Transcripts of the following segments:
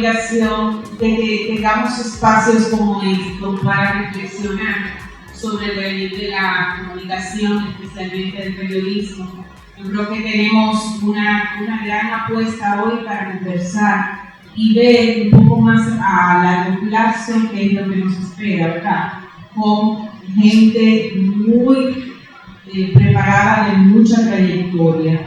obligación de que tengamos espacios como estos para reflexionar sobre el devenir de la comunicación, especialmente del periodismo. Yo creo que tenemos una gran apuesta hoy para conversar y ver un poco más a largo plazo qué es lo que nos espera, ¿verdad? Con gente muy preparada, de mucha trayectoria.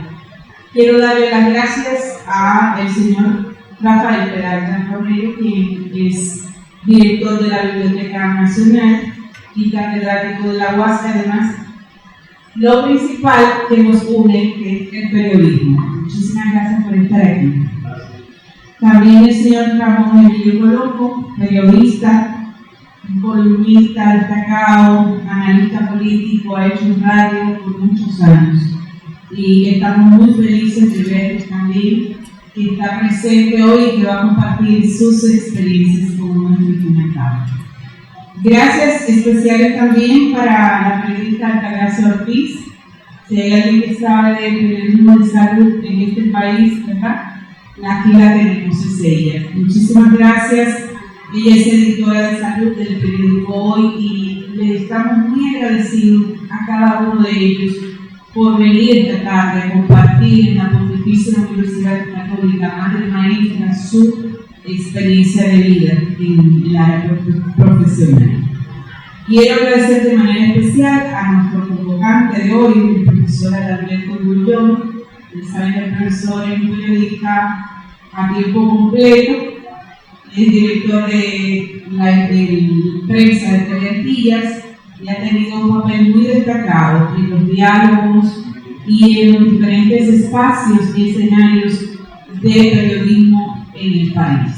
Quiero darle las gracias al señor Rafael Peralta Romero, quien es director de la Biblioteca Nacional y catedrático de la UAS, además lo principal que nos une que es el periodismo. Muchísimas gracias por estar aquí. También el señor Ramón Emilio Colombo, periodista, columnista destacado, analista político, ha hecho radio por muchos años. Y estamos muy felices de ver también que está presente hoy y que va a compartir sus experiencias con nuestro instrumental. Gracias especiales también para la periodista Altagracia Ortiz. Si hay alguien que sabe del periodismo de salud en este país, ¿verdad? Aquí la tenemos, es ella. Muchísimas gracias. Ella es editora de salud del periódico Hoy y le estamos muy agradecidos a cada uno de ellos por venir esta tarde a compartir en la Pontificia Universidad Católica Madre Maestra su experiencia de vida en el área profesional. Quiero agradecer de manera especial a nuestro convocante de hoy, el profesor Adalberto Grullón. Saben que el profesor es un periodista a tiempo completo, es director de la prensa de Teleantillas y ha tenido un papel muy destacado en los diálogos y en los diferentes espacios y escenarios de periodismo en el país.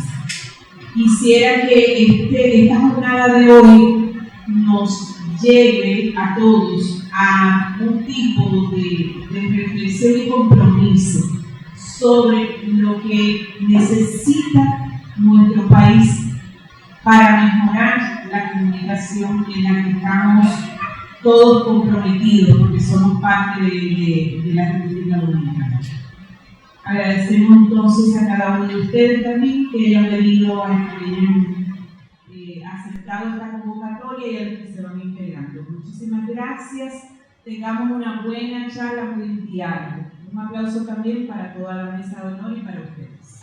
Quisiera que esta jornada de hoy nos lleve a todos a un tipo de reflexión y compromiso sobre lo que necesita nuestro país para mejorar la comunicación en la que estamos todos comprometidos, porque somos parte de la República Dominicana. Agradecemos entonces a cada uno de ustedes también que hayan venido aceptado esta convocatoria y a los que se van integrando. Muchísimas gracias. Tengamos una buena charla, muy diálogo. Un aplauso también para toda la mesa de honor y para ustedes.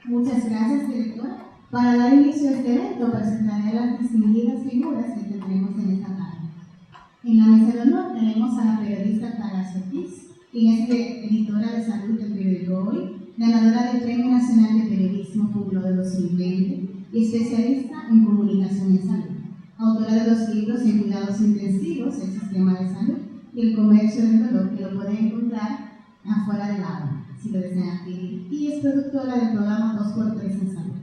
Muchas gracias, directora. Para dar inicio a este evento, presentaré a las distinguidas figuras que tendremos en esta tarde. En la mesa de honor tenemos a la periodista Altagracia Ortiz, quien es editora de salud del periódico Hoy, ganadora del Premio Nacional de Periodismo Pueblo de 2020 y especialista en comunicación en salud, autora de los libros En cuidados intensivos, el sistema de salud y el comercio del dolor, que lo pueden encontrar afuera del aula, si lo desean adquirir, y es productora del programa 2x3 en salud.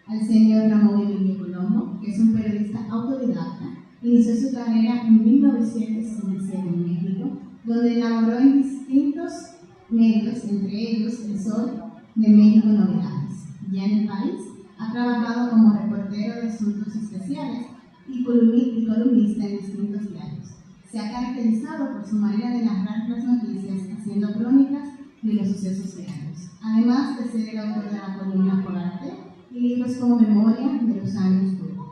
Al señor Ramón Emilio Colombo, que es un periodista autodidacta, inició su carrera en 1967 en México, donde elaboró en distintos medios, entre ellos El Sol de México Novedades. Ya en el país, ha trabajado como reportero de asuntos especiales y columnista en distintos diarios. Se ha caracterizado por su manera de narrar las noticias, haciendo crónicas de los sucesos diarios, además de ser el autor de la columna Polarte y libros como Memoria de los años duros.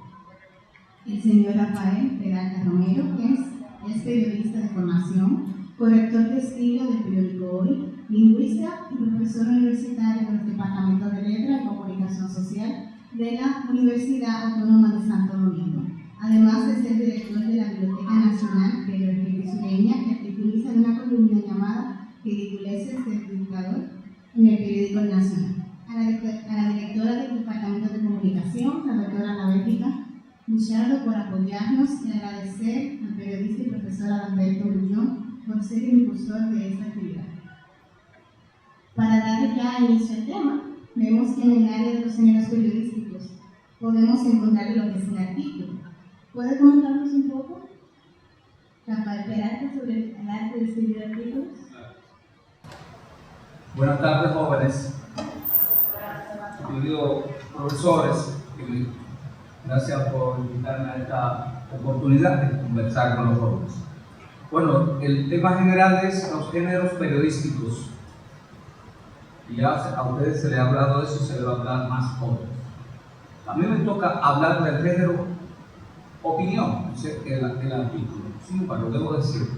El señor Rafael Peralta Romero, que es periodista de formación, corrector de estilo del periódico Hoy, lingüista y profesor universitario de los departamentos de Letra y Comunicación Social de la Universidad Autónoma de Santo Domingo, además de ser director de la Biblioteca Nacional Pedro Enrique Sureña, que articuliza una columna llamada Ridiculeces del Dictador en el periódico Nacional. A la directora del Departamento de Comunicación, la doctora Ana Bélgica Buchardo, por apoyarnos, y agradecer al periodista y profesor Adalberto Grullón por ser el impulsor de esta actividad. Para dar ya inicio al tema, vemos que en el área de los géneros periodísticos podemos encontrar lo que es el artículo. ¿Puede comentarnos un poco, Rafael Peralta, sobre el arte de escribir artículos? Buenas tardes, jóvenes, queridos profesores. Gracias por invitarme a esta oportunidad de conversar con los jóvenes. Bueno, el tema general es los géneros periodísticos. Y ya a ustedes se les ha hablado de eso, se les va a hablar más hoy. A mí me toca hablar del género opinión, el artículo. Sin embargo, debo decir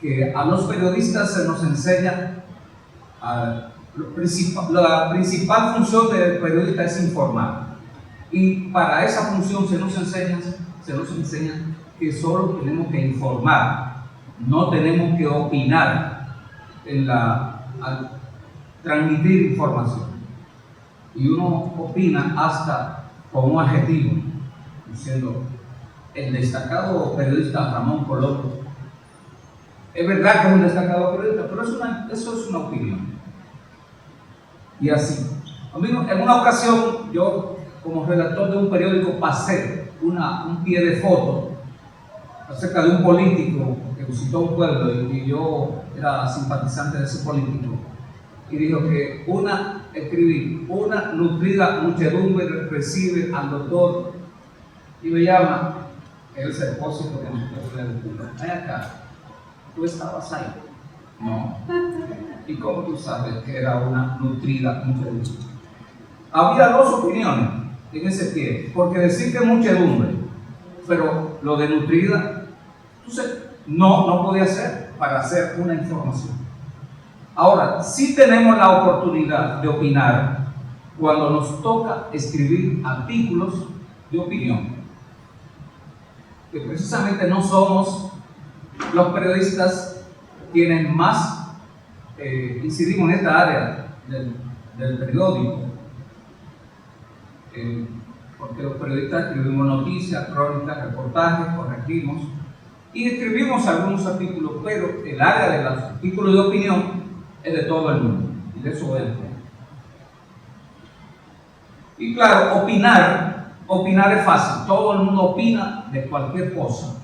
que a los periodistas se nos enseña la principal función del periodista es informar. Y para esa función se nos enseña que solo tenemos que informar, no tenemos que opinar al transmitir información. Y uno opina hasta con un adjetivo, diciendo, el destacado periodista Ramón Colombo. Es verdad que es un destacado periodista, pero eso es una opinión. Y así. En una ocasión, yo como redactor de un periódico pasé un pie de foto acerca de un político que visitó un pueblo y yo era simpatizante de ese político. Y dijo que escribí, una nutrida muchedumbre recibe al doctor y me llama, él se depósito que nosotros le decimos, ven acá, ¿tú estabas ahí? No. ¿Y cómo tú sabes que era una nutrida muchedumbre? Había dos opiniones en ese pie, porque decir que muchedumbre, pero lo de nutrida, entonces no podía ser para hacer una información. Ahora, sí tenemos la oportunidad de opinar cuando nos toca escribir artículos de opinión, que precisamente no somos los periodistas quienes más incidimos en esta área del periódico, porque los periodistas escribimos noticias, crónicas, reportajes, corregimos y escribimos algunos artículos, pero el área de los artículos de opinión es de todo el mundo, y de eso es. Y claro, opinar es fácil, todo el mundo opina de cualquier cosa,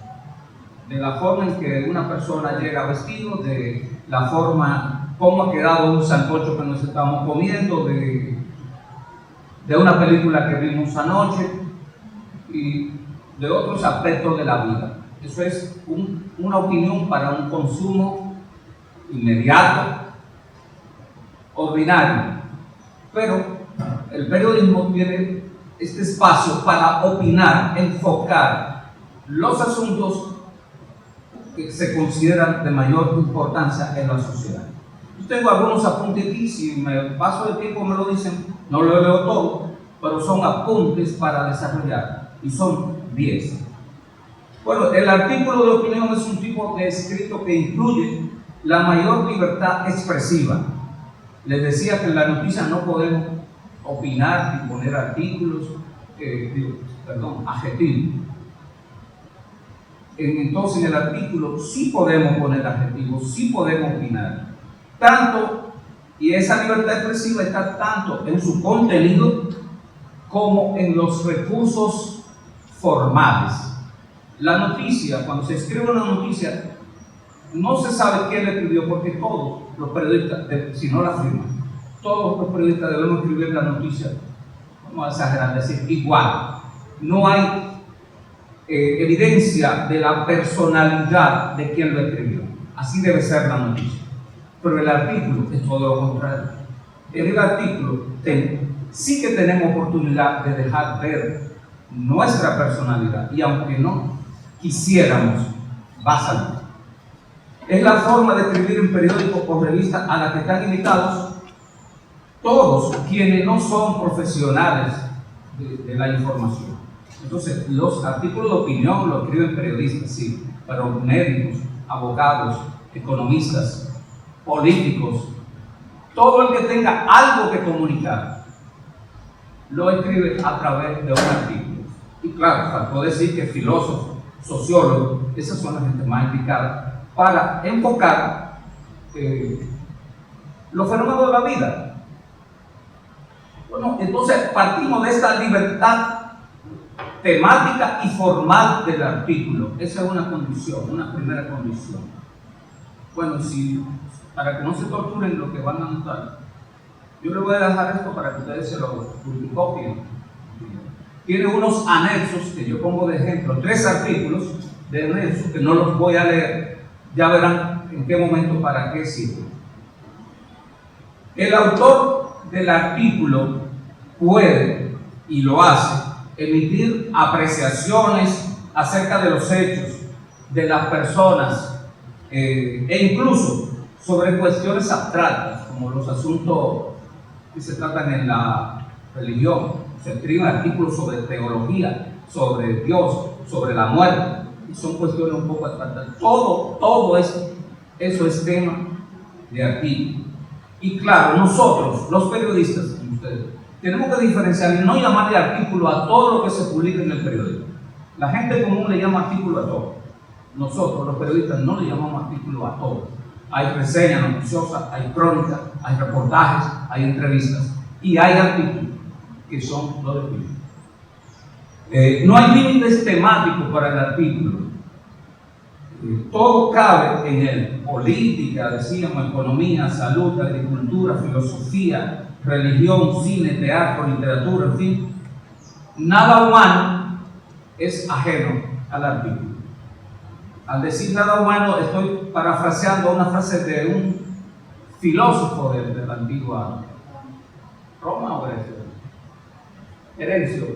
de la forma en que una persona llega vestido, de la forma, cómo ha quedado un sancocho que nos estamos comiendo, de una película que vimos anoche, y de otros aspectos de la vida. Eso es una opinión para un consumo inmediato, ordinario, pero el periodismo tiene este espacio para opinar, enfocar los asuntos que se consideran de mayor importancia en la sociedad. Yo tengo algunos apuntes aquí, si me paso el tiempo me lo dicen, no lo leo todo, pero son apuntes para desarrollar, y son 10. Bueno, el artículo de opinión es un tipo de escrito que incluye la mayor libertad expresiva. Les decía que en la noticia no podemos opinar ni poner artículos, adjetivos. Entonces en el artículo sí podemos poner adjetivos, sí podemos opinar. Y esa libertad expresiva está tanto en su contenido como en los recursos formales. La noticia, cuando se escribe una noticia, no se sabe quién la escribió, porque todos los periodistas, si no la firman, todos los periodistas debemos escribir la noticia, vamos a exagerar, decir, igual. No hay evidencia de la personalidad de quien lo escribió. Así debe ser la noticia. Pero el artículo es todo lo contrario. En el artículo sí que tenemos oportunidad de dejar ver nuestra personalidad, y aunque no quisiéramos, va a salir. Es la forma de escribir en periódicos o revistas a la que están invitados todos quienes no son profesionales de la información. Entonces, los artículos de opinión los escriben periodistas, sí, pero médicos, abogados, economistas, políticos, todo el que tenga algo que comunicar, lo escribe a través de un artículo. Y claro, faltó decir que filósofos, sociólogos, esas son las gente más indicadas para enfocar los fenómenos de la vida. Bueno, entonces partimos de esta libertad temática y formal del artículo. Esa es una condición, una primera condición. Bueno, para que no se torturen lo que van a anotar, yo les voy a dejar esto para que ustedes se lo copien. Tiene unos anexos que yo pongo de ejemplo, 3 artículos de anexos que no los voy a leer. Ya verán en qué momento para qué sirve. El autor del artículo puede, y lo hace, emitir apreciaciones acerca de los hechos, de las personas, e incluso sobre cuestiones abstractas, como los asuntos que se tratan en la religión. Se escriben artículos sobre teología, sobre Dios, sobre la muerte, y son cuestiones un poco abstractas. Todo eso es tema de artículo. Y claro, nosotros, los periodistas, ustedes, tenemos que diferenciar y no llamarle artículo a todo lo que se publica en el periódico. La gente común le llama artículo a todo. Nosotros, los periodistas, no le llamamos artículo a todo. Hay reseñas noticiosas, hay crónicas, hay reportajes, hay entrevistas y hay artículos que son los de periódico. No hay límites temáticos para el artículo. Todo cabe en él: política, decíamos, economía, salud, agricultura, filosofía, religión, cine, teatro, literatura, en fin. Nada humano es ajeno al artículo. Al decir nada humano, estoy parafraseando una frase de un filósofo de la antigua Roma o Grecia. Herencio,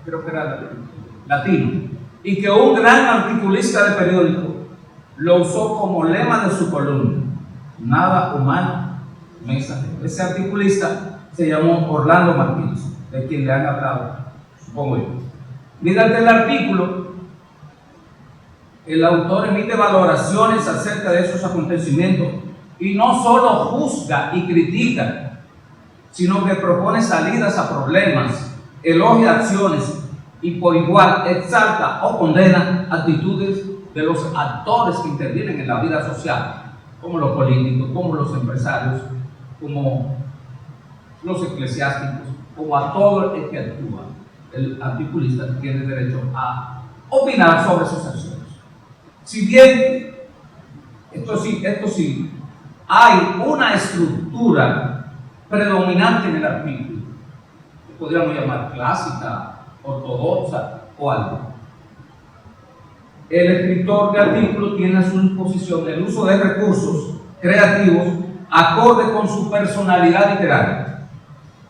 creo que era latino, y que un gran articulista de periódico lo usó como lema de su columna: nada humano me es ajeno. Ese articulista se llamó Orlando Martínez, de quien le han hablado, supongo yo. Mediante el artículo, el autor emite valoraciones acerca de esos acontecimientos y no solo juzga y critica, sino que propone salidas a problemas, elogia acciones y por igual exalta o condena actitudes de los actores que intervienen en la vida social, como los políticos, como los empresarios, como los eclesiásticos, como a todo el que actúa. El articulista tiene derecho a opinar sobre sus acciones. Si bien, esto sí, hay una estructura predominante en el artículo, que podríamos llamar clásica, ortodoxa o algo. El escritor de artículo tiene a su disposición el uso de recursos creativos acorde con su personalidad literaria.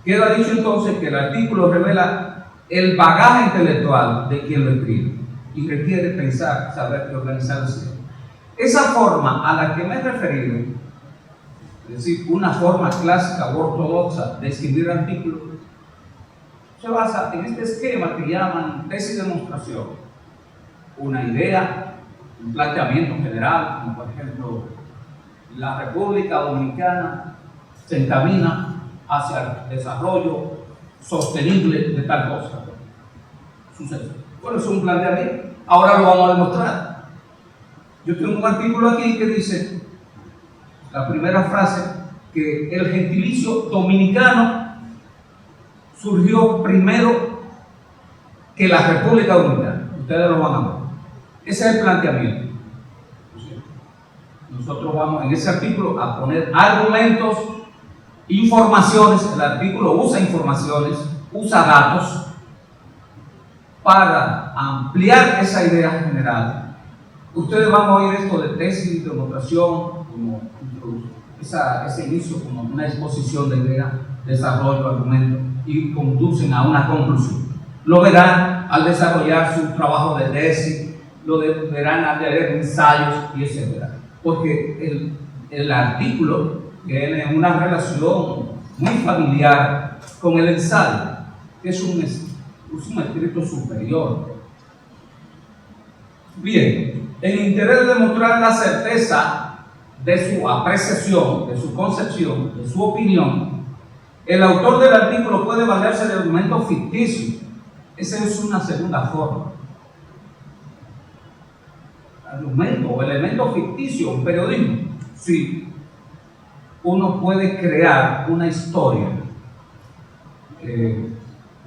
Queda dicho entonces que el artículo revela el bagaje intelectual de quien lo escribe y requiere pensar, saber y organizarse. Esa forma a la que me he referido, es decir, una forma clásica o ortodoxa de escribir artículos, se basa en este esquema que llaman tesis de demostración. Una idea, un planteamiento general, como por ejemplo, la República Dominicana se encamina hacia el desarrollo sostenible de tal cosa. Suceso. Bueno, es un planteamiento. Ahora lo vamos a demostrar. Yo tengo un artículo aquí que dice, la primera frase, que el gentilicio dominicano surgió primero que la República Dominicana. Ustedes lo van a ver. Ese es el planteamiento. Nosotros vamos en ese artículo a poner argumentos, informaciones. El artículo usa informaciones, usa datos para ampliar esa idea general. Ustedes van a oír esto de tesis, demostración, como ese inicio como una exposición de idea, desarrollo, argumento, y conducen a una conclusión. Lo verán al desarrollar su trabajo de tesis, lo verán al leer ensayos y etc. Porque el artículo tiene una relación muy familiar con el ensayo, que es un escrito superior. Bien, en interés de demostrar la certeza de su apreciación, de su concepción, de su opinión, el autor del artículo puede valerse de argumentos ficticios. Esa es una segunda forma. Argumento o elemento ficticio, un periodismo. Sí, uno puede crear una historia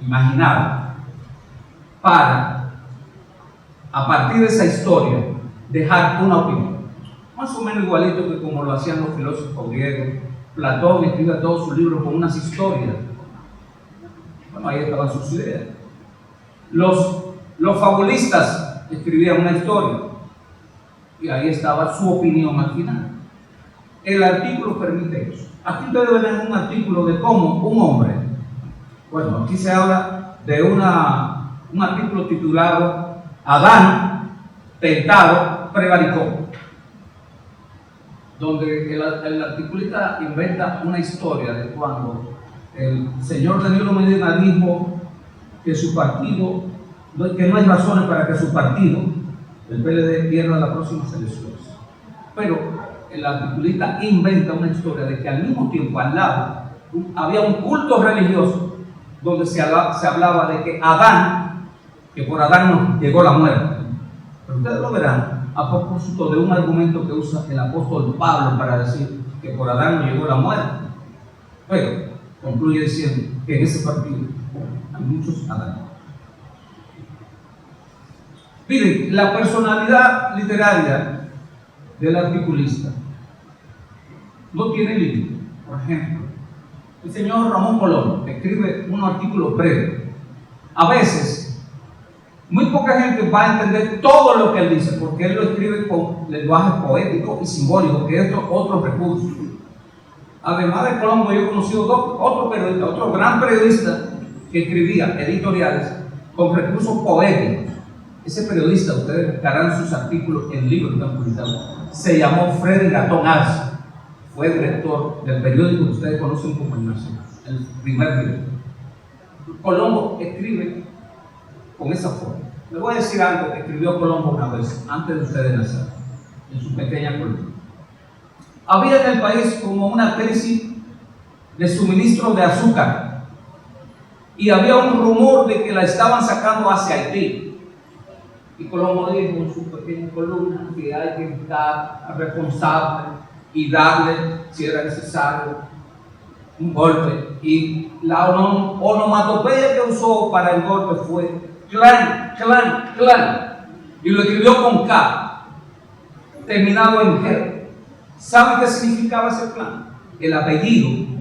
imaginada para, a partir de esa historia, dejar una opinión. Más o menos igualito que como lo hacían los filósofos griegos. Platón escribe todos sus libros con unas historias. Bueno, ahí estaban sus ideas. Los fabulistas escribían una historia y ahí estaba su opinión al final. el artículo permite eso. Aquí ustedes ven un artículo de cómo un hombre, bueno, aquí se habla de un artículo titulado Adán, tentado, prevaricó, donde el articulista inventa una historia de cuando el señor Danilo Medina dijo que su partido, que no hay razones para que su partido, el PLD, pierda las próximas elecciones. Pero el articulista inventa una historia de que al mismo tiempo al lado había un culto religioso donde se hablaba de que Adán, que por Adán nos llegó la muerte. Pero ustedes lo verán a propósito de un argumento que usa el apóstol Pablo para decir que por Adán nos llegó la muerte. Pero concluye diciendo que en ese partido hay muchos Adán. Miren, la personalidad literaria del articulista no tiene límite. Por ejemplo, el señor Ramón Colombo escribe un artículo breve. A veces, muy poca gente va a entender todo lo que él dice, porque él lo escribe con lenguaje poético y simbólico, que es otro recurso. Además de Colombo, yo he conocido otro gran periodista que escribía editoriales con recursos poéticos. Ese periodista, ustedes buscarán sus artículos en libros que han publicado, se llamó Freddy Gatón Arce. Fue director del periódico que ustedes conocen como El Nacional, el primer periódico. Colombo escribe con esa forma. Les voy a decir algo que escribió Colombo una vez, antes de ustedes nacer, en su pequeña columna. Había en el país como una crisis de suministro de azúcar y había un rumor de que la estaban sacando hacia Haití. Y Colombo dijo en su pequeña columna que hay que estar responsable y darle, si era necesario, un golpe. Y la onomatopeya que usó para el golpe fue clan, clan, clan. Y lo escribió con K, terminado en G. ¿Saben qué significaba ese clan? El apellido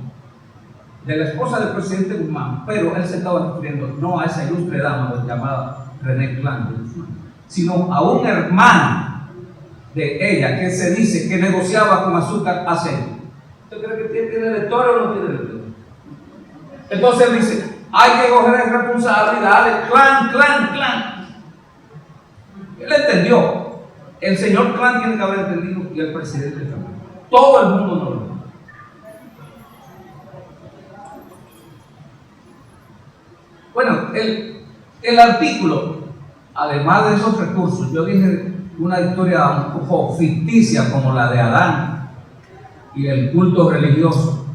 de la esposa del presidente Guzmán, pero él se estaba refiriendo no a esa ilustre dama llamada René Clan de Guzmán, sino a un hermano de ella que se dice que negociaba con azúcar aceite. ¿Usted cree que tiene lector o no tiene lector? Entonces él dice, hay que coger responsabilidad, clan, clan, clan. Él entendió. El señor Clan tiene que haber entendido y el presidente también. Todo el mundo no lo ve. Bueno, el artículo, además de esos recursos, yo dije una historia un poco ficticia como la de Adán y el culto religioso,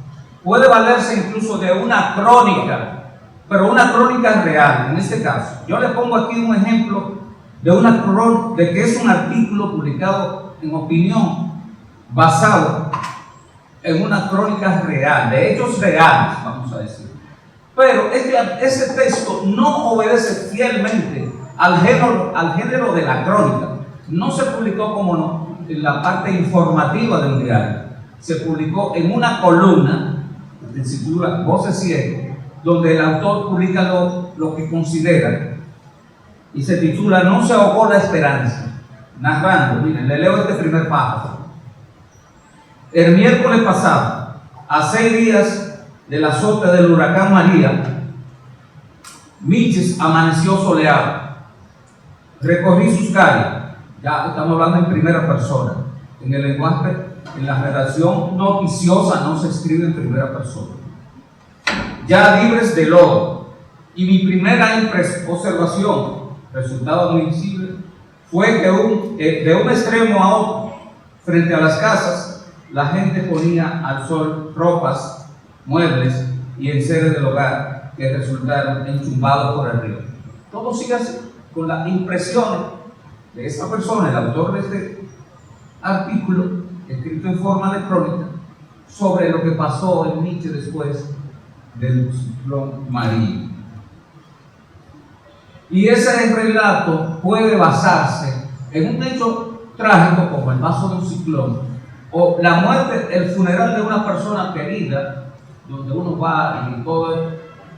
puede valerse incluso de una crónica, pero una crónica real. En este caso, yo le pongo aquí un ejemplo de que es un artículo publicado en Opinión basado en una crónica real, de hechos reales, vamos a decir. Pero ese texto no obedece fielmente al género de la crónica. No se publicó como en la parte informativa del diario. Se publicó en una columna que se titula Voces Ciegas, donde el autor publica lo que considera y se titula No se ahogó la esperanza, narrando. Miren, le leo este primer párrafo. El miércoles pasado, a 6 días del azote del huracán María, Miches amaneció soleado. Recorrí sus calles, ya estamos hablando en primera persona. En el lenguaje, en la redacción noticiosa no se escribe en primera persona. Ya libres de lodo, y mi primera observación, resultado muy visible, fue que de un extremo a otro, frente a las casas, la gente ponía al sol ropas, muebles y enseres del hogar que resultaron enchumbados por el río. Todo sigue así, con las impresiones de esta persona, el autor de este artículo, escrito en forma de crónica, sobre lo que pasó en Nietzsche después del ciclón María. Y ese relato puede basarse en un hecho trágico como el paso de un ciclón, o la muerte, el funeral de una persona querida, donde uno va y todo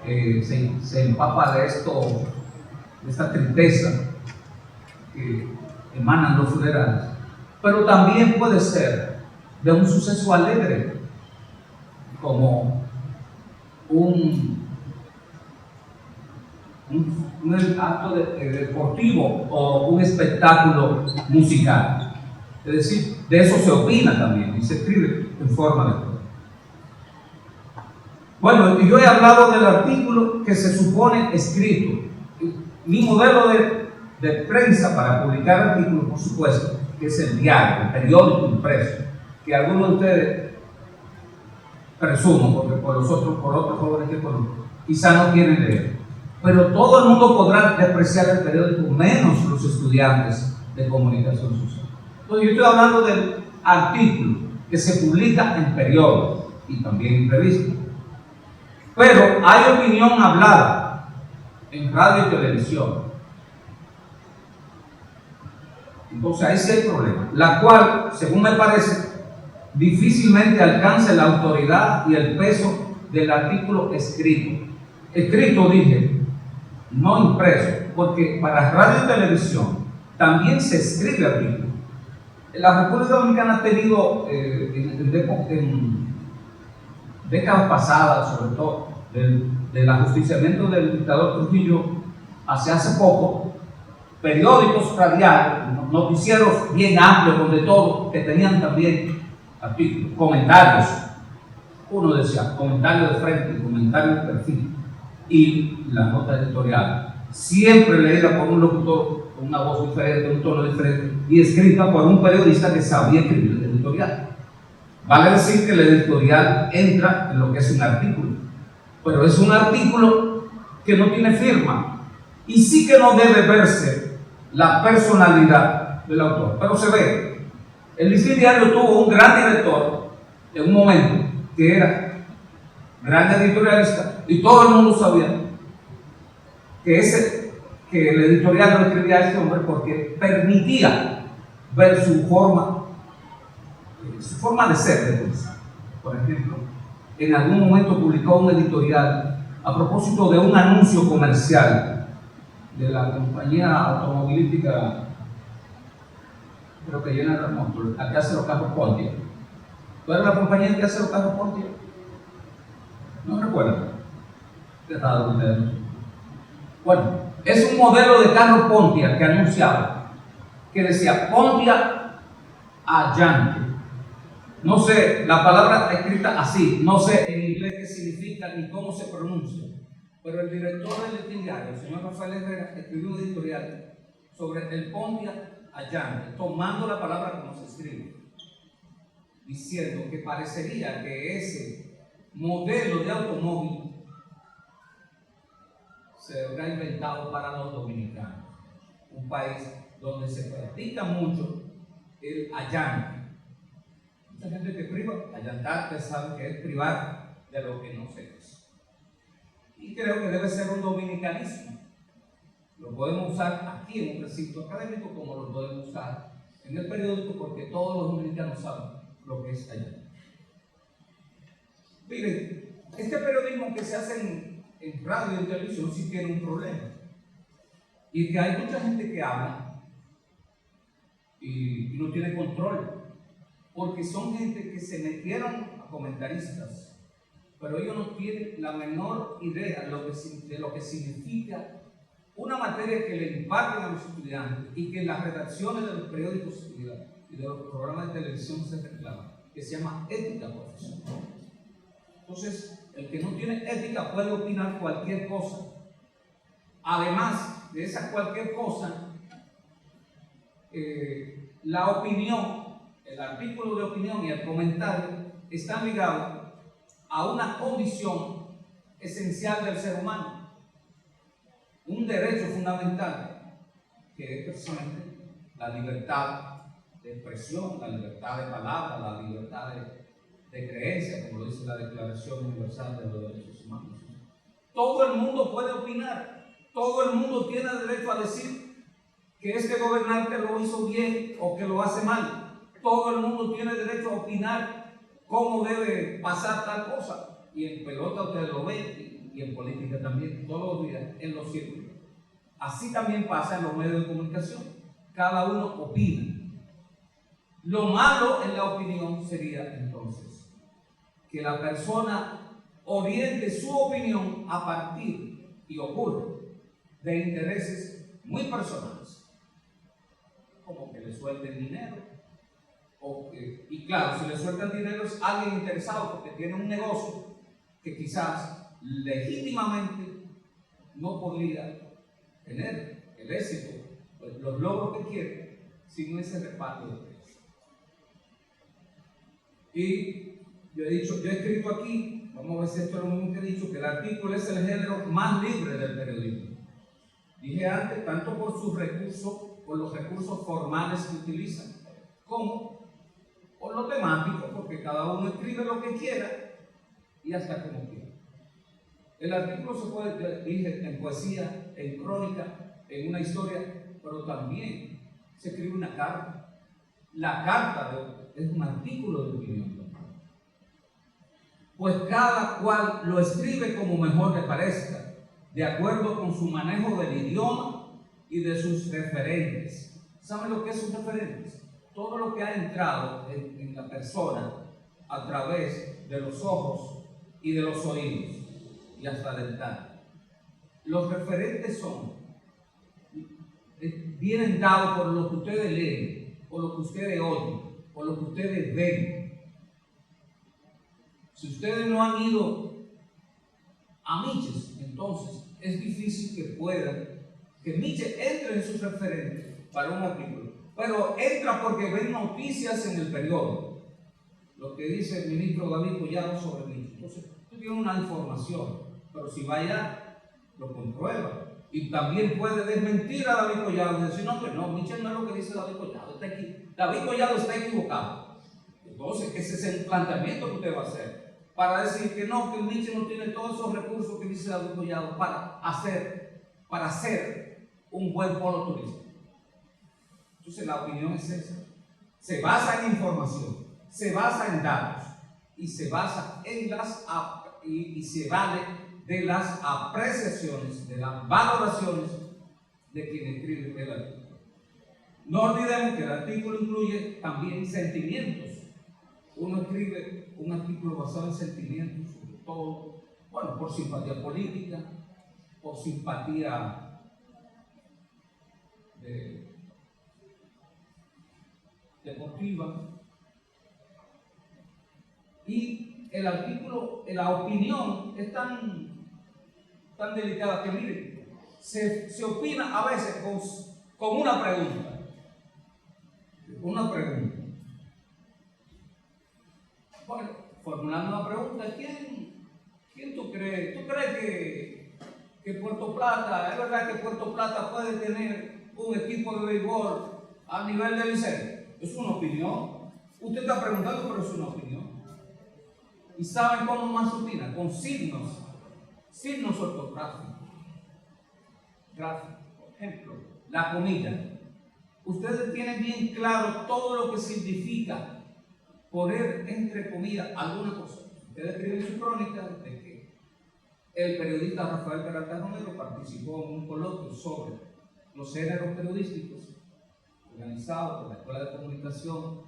se empapa de esta tristeza que emanan los funerales. Pero también puede ser de un suceso alegre, como un acto deportivo o un espectáculo musical. Es decir, de eso se opina también y se escribe en forma de... Bueno, yo he hablado del artículo que se supone escrito. Mi modelo de prensa para publicar artículos, por supuesto, que es el diario, el periódico impreso, que algunos de ustedes, presumo, porque por otros jóvenes que conozco, quizá no quieren leer. Pero todo el mundo podrá despreciar el periódico, menos los estudiantes de comunicación social. Entonces, yo estoy hablando del artículo que se publica en periódicos y también en revistas. Pero hay opinión hablada en radio y televisión. Entonces, ahí sí hay problema, la cual, según me parece, difícilmente alcanza la autoridad y el peso del artículo escrito. Escrito, dije, no impreso, porque para radio y televisión también se escribe artículo. La República Dominicana ha tenido en décadas pasadas, sobre todo del ajusticiamiento del dictador Trujillo hace poco, periódicos radiales, noticieros bien amplios, donde todo, que tenían también artículos, comentarios. Uno decía comentario de frente, comentario de perfil y la nota editorial, siempre leída por un locutor con una voz diferente, un tono diferente y escrita por un periodista que sabía escribir el editorial. Vale decir que el editorial entra en lo que es un artículo, pero es un artículo que no tiene firma y sí que no debe verse la personalidad del autor, pero se ve. El Listín Diario tuvo un gran director en un momento que era gran editorialista y todo el mundo sabía que el editorial lo escribía a ese hombre porque permitía ver su forma de ser de pensar. Por ejemplo, en algún momento publicó un editorial a propósito de un anuncio comercial de la compañía automovilística, creo que General Motors, la que hace los carros Pontiac. ¿Cuál es la compañía que hace los carros Pontiac? No recuerdo. Bueno, es un modelo de carro Pontiac que anunciaba, que decía Pontiac Allante. No sé, la palabra está escrita así, no sé en inglés qué significa ni cómo se pronuncia, pero el director del Listín Diario, el señor Rafael Herrera, escribió un editorial sobre el Pontiac Allante, tomando la palabra como se escribe, diciendo que parecería que ese modelo de automóvil se habrá inventado para los dominicanos, un país donde se practica mucho el allante. Mucha gente que priva, allantar, ustedes saben que es privar de lo que no se es. Y creo que debe ser un dominicanismo. Lo podemos usar aquí en un recinto académico como lo podemos usar en el periódico porque todos los dominicanos saben lo que es allante. Miren, este periodismo que se hace en radio y en televisión sí tiene un problema. Y que hay mucha gente que habla y no tiene control. Porque son gente que se metieron a comentaristas, pero ellos no tienen la menor idea de lo que significa una materia que le imparten a los estudiantes y que en las redacciones de los periódicos y de los programas de televisión se reclama, que se llama ética profesional. Entonces, el que no tiene ética puede opinar cualquier cosa. Además de esa cualquier cosa, la opinión, el artículo de opinión y el comentario están ligados a una condición esencial del ser humano, un derecho fundamental, que es precisamente la libertad de expresión, la libertad de palabra, la libertad de creencia, como lo dice la Declaración Universal de los Derechos Humanos. Todo el mundo puede opinar, todo el mundo tiene derecho a decir que este gobernante lo hizo bien o que lo hace mal. Todo el mundo tiene derecho a opinar cómo debe pasar tal cosa. Y en pelota ustedes lo ven, y en política también, todos los días, en los círculos. Así también pasa en los medios de comunicación. Cada uno opina. Lo malo en la opinión sería entonces que la persona oriente su opinión a partir, y ocurre, de intereses muy personales, como que le suelten dinero, y claro, si le sueltan dinero es alguien interesado porque tiene un negocio que quizás legítimamente no podría tener el éxito, pues, los logros que quiere sin ese reparto de precios. Y yo he escrito aquí, vamos a ver si esto es lo mismo que he dicho, que el artículo es el género más libre del periodismo. Dije antes, tanto por sus recursos, por los recursos formales que utilizan, como por lo temático, porque cada uno escribe lo que quiera y hasta como quiera. El artículo se puede, dije, en poesía, en crónica, en una historia, pero también se escribe una carta. La carta es un artículo de opinión. Pues cada cual lo escribe como mejor le parezca, de acuerdo con su manejo del idioma y de sus referentes. ¿Saben lo que es sus referentes? Todo lo que ha entrado en la persona a través de los ojos y de los oídos y hasta del tacto. Los referentes vienen dados por lo que ustedes leen, por lo que ustedes oyen, por lo que ustedes ven. Si ustedes no han ido a Miches, entonces es difícil que Miches entre en sus referentes para un artículo. Pero entra porque ven noticias en el periódico, lo que dice el ministro David Collado sobre Miches. Entonces, tú tienes una información, pero si vaya, lo comprueba. Y también puede desmentir a David Collado y decir, no, Miches no es lo que dice David Collado. David Collado está equivocado. Entonces, ese es el planteamiento que usted va a hacer. Para decir que Miches no tiene todos esos recursos que dice David Collado para hacer un buen polo turístico. Entonces la opinión es esa. Se basa en información, se basa en datos y se basa en y se vale de las apreciaciones, de las valoraciones de quien escribe el artículo. No olvidemos que el artículo incluye también sentimientos. Uno escribe un artículo basado en sentimientos, sobre todo, bueno, por simpatía política, por simpatía deportiva. Y el artículo, la opinión es tan delicada que, miren, se opina a veces con una pregunta. Bueno, formulando una pregunta, ¿quién tú crees? ¿Tú crees que Puerto Plata, es verdad que Puerto Plata puede tener un equipo de béisbol a nivel de Liceo? Es una opinión. Usted está preguntando, pero es una opinión. ¿Y saben cómo más opina? Con signos ortográficos. Por ejemplo, la comida. Ustedes tienen bien claro todo lo que significa poner entre comillas alguna cosa. Ustedes escriben en su crónica de que el periodista Rafael Peralta Romero participó en un coloquio sobre los géneros periodísticos organizado por la Escuela de Comunicación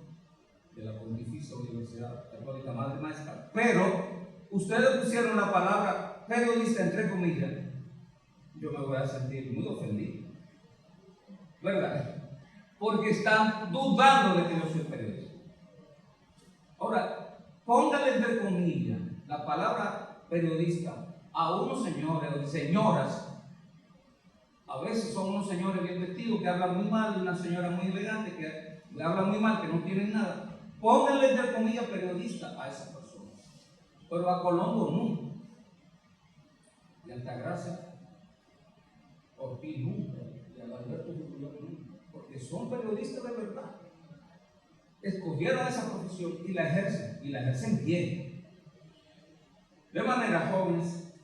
de la Pontificia Universidad Católica Madre Maestra, pero ustedes pusieron la palabra periodista entre comillas. Yo me voy a sentir muy ofendido, ¿verdad? Porque están dudando de que yo soy periodista. Ahora, póngale entre comillas la palabra periodista a unos señores o señoras. A veces son unos señores bien vestidos que hablan muy mal y una señora muy elegante que habla muy mal, que no tienen nada. Pónganle entre comillas periodista a esa persona. Pero a Colombo nunca. Y a Altagracia Ortiz nunca. Y a Alberto Gutiérrez nunca. Porque son periodistas de verdad. Escogieron esa profesión y la ejercen bien. De manera, jóvenes,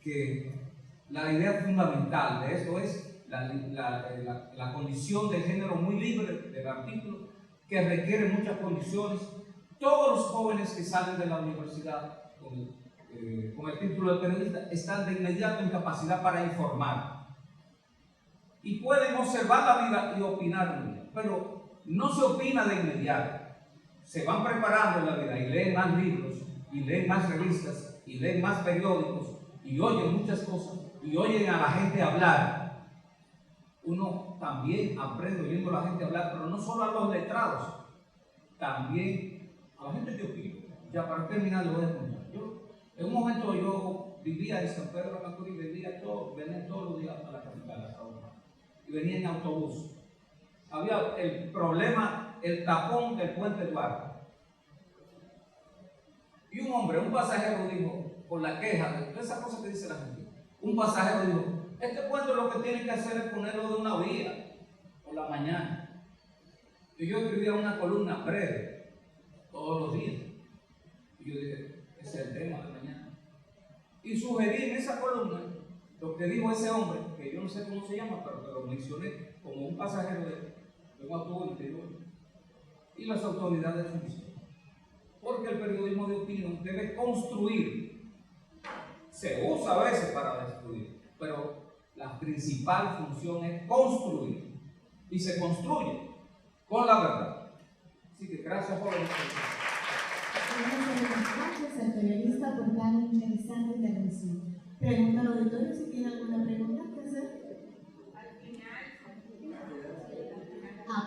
que la idea fundamental de esto es la condición de género muy libre del artículo, que requiere muchas condiciones. Todos los jóvenes que salen de la universidad con el título de periodista están de inmediato en capacidad para informar y pueden observar la vida y opinar en ella, pero no se opina de inmediato. Se van preparando en la vida y leen más libros, y leen más revistas, y leen más periódicos, y oyen muchas cosas, y oyen a la gente hablar. Uno también aprende oyendo a la gente hablar, pero no solo a los letrados, también a la gente que opina. Ya para terminar, le voy a contar. En un momento yo vivía en San Pedro de Macorís, venía todos los días a la capital, a Saúl, y venía en autobús. Había el problema, el tapón del puente Duarte. Y un hombre, un pasajero dijo, por la queja de todas esas cosas que dice la gente, un pasajero dijo, este puente lo que tiene que hacer es ponerlo de una vía por la mañana. Y yo escribía una columna breve todos los días. Y yo dije, ese es el tema de mañana. Y sugerí en esa columna lo que dijo ese hombre, que yo no sé cómo se llama, pero que lo mencioné como un pasajero de un autobús interior. Y las autoridades funcionan. Porque el periodismo de opinión debe construir. Se usa a veces para destruir, pero la principal función es construir. Y se construye con la verdad. Así que gracias por la discusión. Gracias al periodista por tan interesante intervención. Pregunta al auditorio si tiene alguna pregunta que hacer. Al final.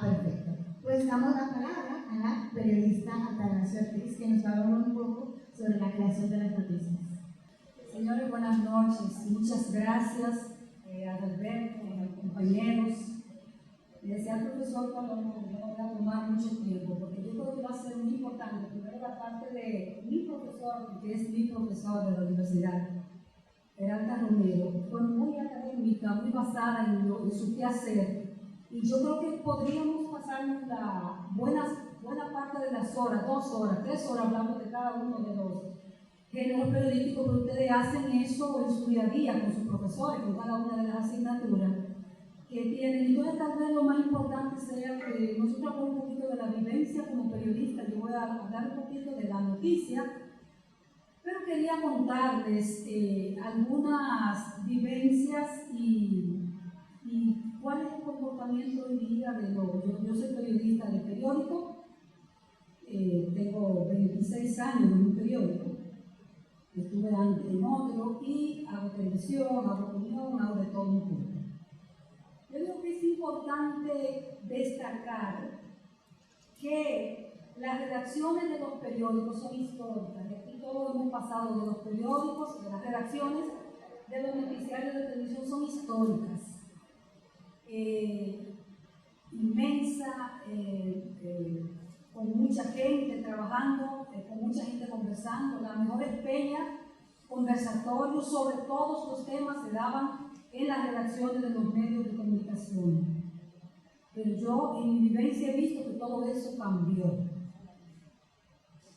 Perfecto. Pues damos la palabra a la periodista Atanasio Ortiz, que nos va a hablar un poco sobre la creación de las noticias. Señores, buenas noches. Muchas gracias a Alberto, a los compañeros. Le decía al profesor cuando no voy a tomar mucho tiempo, porque yo creo que va a ser muy importante. Primero, la parte de mi profesor, que es mi profesor de la universidad, Peralta Romero, fue muy académica, muy basada en su quehacer. Y yo creo que podríamos pasarnos la buena parte de las horas, 2 horas, 3 horas, hablando de cada uno de los géneros periodísticos, pero ustedes hacen eso en su día a día con sus profesores, con cada una de las asignaturas que tienen. Entonces, tal vez lo más importante sea que nosotros hablamos un poquito de la vivencia como periodista. Yo voy a hablar un poquito de la noticia, pero quería contarles algunas vivencias y cuál es el comportamiento hoy día de yo soy periodista de periódico, tengo 26 años en un periódico, estuve antes en otro y hago televisión, hago opinión, hago de todo un poco. Yo creo que es importante destacar que las redacciones de los periódicos son históricas. Y aquí todos hemos pasado de los periódicos, de las redacciones de los noticiarios de televisión son históricas. Inmensa, con mucha gente trabajando, con mucha gente conversando. Las mejores peñas, conversatorios sobre todos los temas se daban en las redacciones de los medios de comunicación. Pero yo en mi vivencia he visto que todo eso cambió.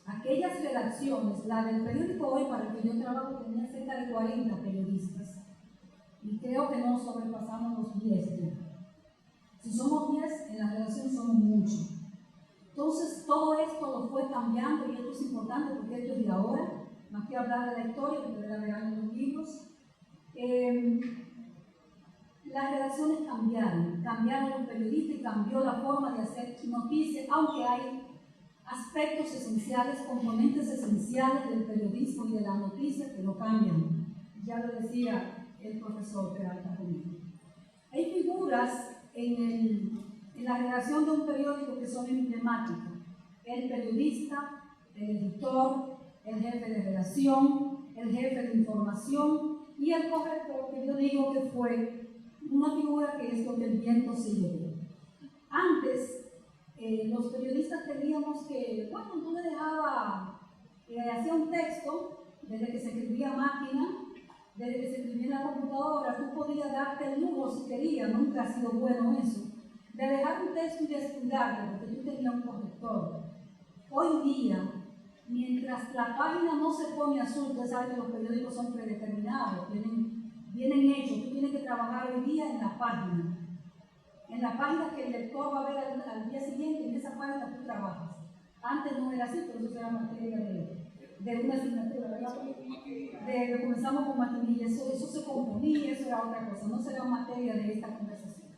Aquellas redacciones, la del periódico Hoy, para el que yo trabajo, tenía cerca de 40 periodistas. Y creo que no sobrepasamos los 10 ya. Si somos 10, en la redacción somos muchos. Entonces, todo esto lo fue cambiando, y esto es importante porque esto es de ahora, más que hablar de la historia, porque la verán en los libros. Las redacciones cambiaron los periodistas y cambió la forma de hacer noticias, aunque hay aspectos esenciales, componentes esenciales del periodismo y de la noticia que lo cambian. Ya lo decía el profesor Peralta Romero. Hay figuras en la redacción de un periódico que son emblemáticas: el periodista, el editor, el jefe de redacción, el jefe de información y el corrector, que yo digo que fue una figura que es lo que el viento se llevó. Antes, los periodistas teníamos que, bueno, tú le dejabas, hacía un texto, desde que se escribía a máquina, desde que se escribía en la computadora, tú podías darte el lujo si querías, nunca ha sido bueno eso, de dejar un texto y descuidarlo, porque tú tenías un corrector. Hoy día, mientras la página no se pone azul, tú sabes que los periódicos son predeterminados, vienen hechos, tú tienes que trabajar hoy día en la página. En la página que el lector va a ver al día siguiente, en esa página tú trabajas. Antes no era así, pero eso era materia de una asignatura, ¿verdad? Comenzamos con maquinilla, eso se componía, eso era otra cosa, no será materia de esta conversación.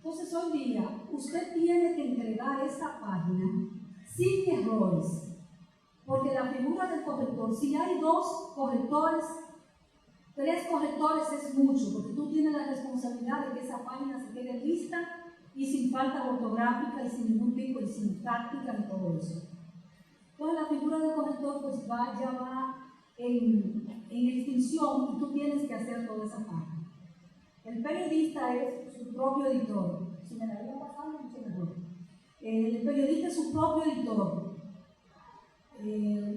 Entonces hoy día usted tiene que entregar esa página sin errores, porque la figura del corrector, si hay 2 correctores, 3 correctores es mucho, porque tú tienes la responsabilidad de que esa página se quede lista y sin falta ortográfica y sin ningún tipo de sintáctica y todo eso. Entonces la figura del corrector pues ya va en extinción y tú tienes que hacer toda esa página. El periodista es su propio editor. Si me la iba pasando, mucho mejor. El periodista es su propio editor.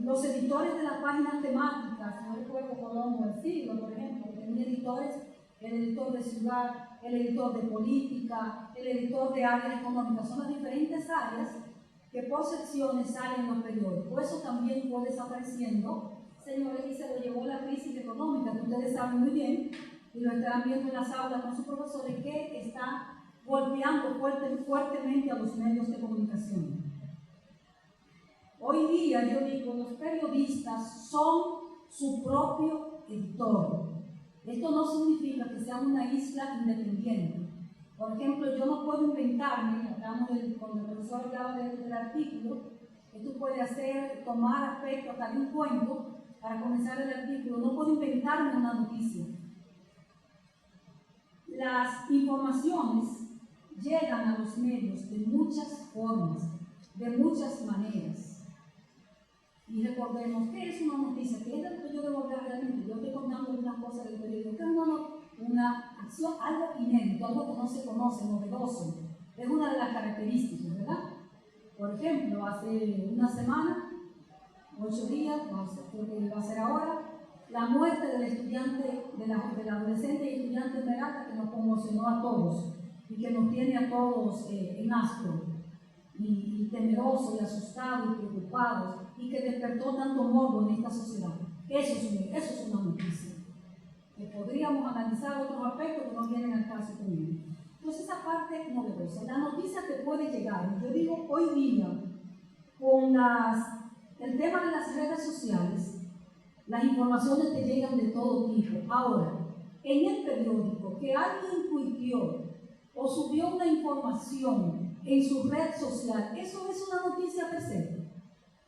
Los editores de las páginas temáticas, no recuerdo Colombo del siglo, por ejemplo, tenía editores, el editor de ciudad, el editor de política, el editor de áreas económicas, son las diferentes áreas que por secciones salen en los periódicos. Eso también fue desapareciendo, señores, y se lo llevó la crisis económica, que ustedes saben muy bien, y lo estarán viendo en las aulas con sus profesores, que está golpeando fuertemente a los medios de comunicación. Hoy día, yo digo, los periodistas son su propio editor. Esto no significa que sea una isla independiente. Por ejemplo, yo no puedo inventarme, hablamos cuando el profesor hablaba del artículo, que tú puedes tomar aspectos hasta de un cuento para comenzar el artículo. No puedo inventarme una noticia. Las informaciones llegan a los medios de muchas formas, de muchas maneras. Y recordemos, ¿qué es una noticia? ¿Qué es lo que yo debo hablar realmente? Yo estoy contando algunas cosas del periódico. ¿Qué es una acción, algo inédito, algo que no se conoce, novedoso? Es una de las características, ¿verdad? Por ejemplo, hace una semana, 8 días, creo que va a ser ahora, la muerte del estudiante, del adolescente y estudiante Esmeralda, que nos conmocionó a todos y que nos tiene a todos en asco y temerosos y asustados y preocupados, y que despertó tanto morbo en esta sociedad. Eso es una noticia. Que podríamos analizar otros aspectos que no vienen al caso conmigo. Entonces esa parte novedosa, la noticia que puede llegar, yo digo hoy día, con el tema de las redes sociales, las informaciones te llegan de todo tipo. Ahora, en el periódico, que alguien tuiteó o subió una información en su red social, eso es una noticia per se.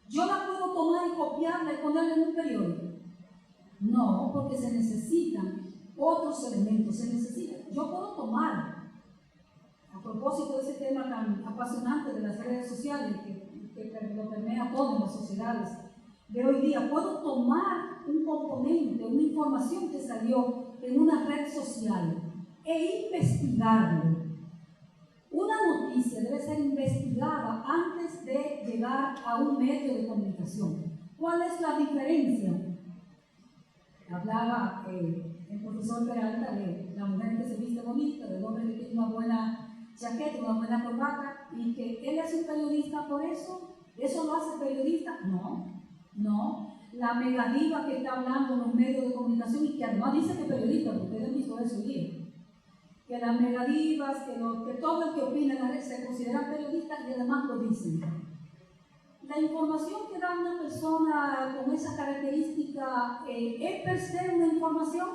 ¿Yo la puedo tomar y copiarla y ponerla en un periódico? No, porque se necesitan otros elementos. Yo puedo tomar, a propósito de ese tema tan apasionante de las redes sociales, que lo permea todo en las sociedades de hoy día, puedo tomar un componente, una información que salió en una red social e investigarlo. Una noticia debe ser investigada antes de llegar a un medio de comunicación. ¿Cuál es la diferencia? Hablaba el profesor Peralta de la mujer que se viste bonita, del hombre que tiene una buena chaqueta, una buena corbata, y que él es un periodista por eso. ¿Eso lo hace periodista? No. La megadiva que está hablando en los medios de comunicación y que además dice que es periodista, porque ustedes han visto eso bien. Que las megadivas, que todo el que opina en la red se consideran periodistas y además lo dicen. La información que da una persona con esa característica es per se una información,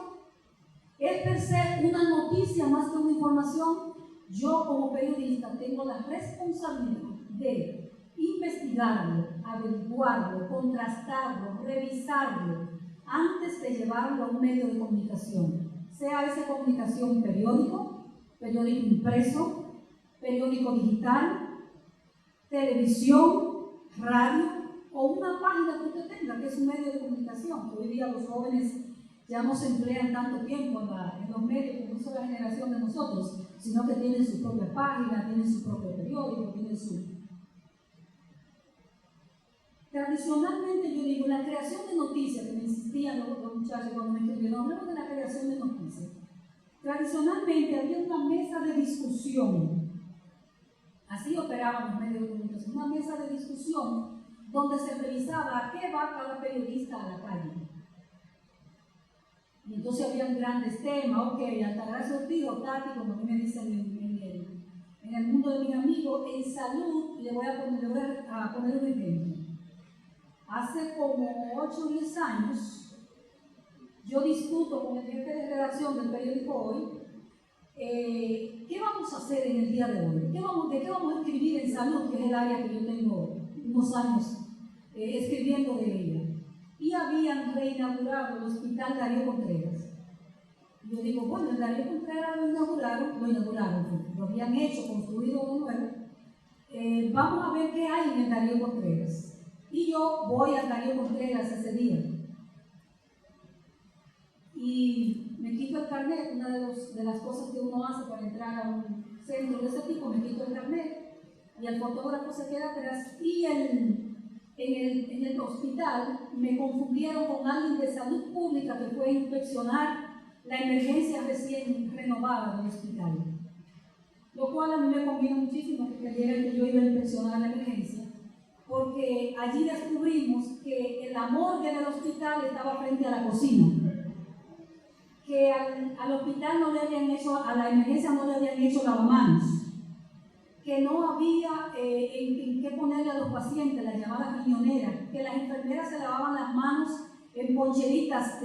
es per se una noticia más que una información. Yo como periodista tengo la responsabilidad de investigarlo, averiguarlo, contrastarlo, revisarlo antes de llevarlo a un medio de comunicación. Sea esa comunicación periódico impreso, periódico digital, televisión, radio o una página que usted tenga, que es un medio de comunicación, que hoy día los jóvenes ya no se emplean tanto tiempo en los medios como hizo la generación de nosotros, sino que tienen su propia página, tienen su propio periódico, tienen su... Tradicionalmente, yo digo, la creación de noticias, que me insistían los muchachos cuando me escribieron, hablamos de la creación de noticias. Tradicionalmente había una mesa de discusión, así operaban los medios de comunicación, una mesa de discusión donde se revisaba a qué va cada periodista a la calle. Y entonces habían grandes temas, Altagracia Ortiz o Tati, como a mí me dicen en el mundo de mis amigos, en salud, le voy a poner un ejemplo. Hace como 8 o 10 años, yo discuto con el jefe de redacción del periódico Hoy ¿qué vamos a hacer en el día de hoy? ¿De qué vamos a escribir en salud, que es el área que yo tengo unos años escribiendo de ella? Y habían reinaugurado el Hospital Darío Contreras. Yo digo, bueno, el Darío Contreras lo inauguraron, lo habían hecho, construido de nuevo. Vamos a ver qué hay en el Darío Contreras. Y yo voy al Darío Contreras ese día. Y me quito el carnet, una de las cosas que uno hace para entrar a un centro de ese tipo, me quito el carnet y el fotógrafo se queda atrás. Y en el hospital me confundieron con alguien de salud pública que fue a inspeccionar la emergencia recién renovada del hospital. Lo cual a mí me convino muchísimo que creyeran que yo iba a inspeccionar la emergencia, porque allí descubrimos que la morgue del hospital estaba frente a la cocina, que al hospital no le habían hecho, a la emergencia no le habían hecho lavamanos, que no había en qué ponerle a los pacientes, las llamadas riñoneras, que las enfermeras se lavaban las manos en poncheritas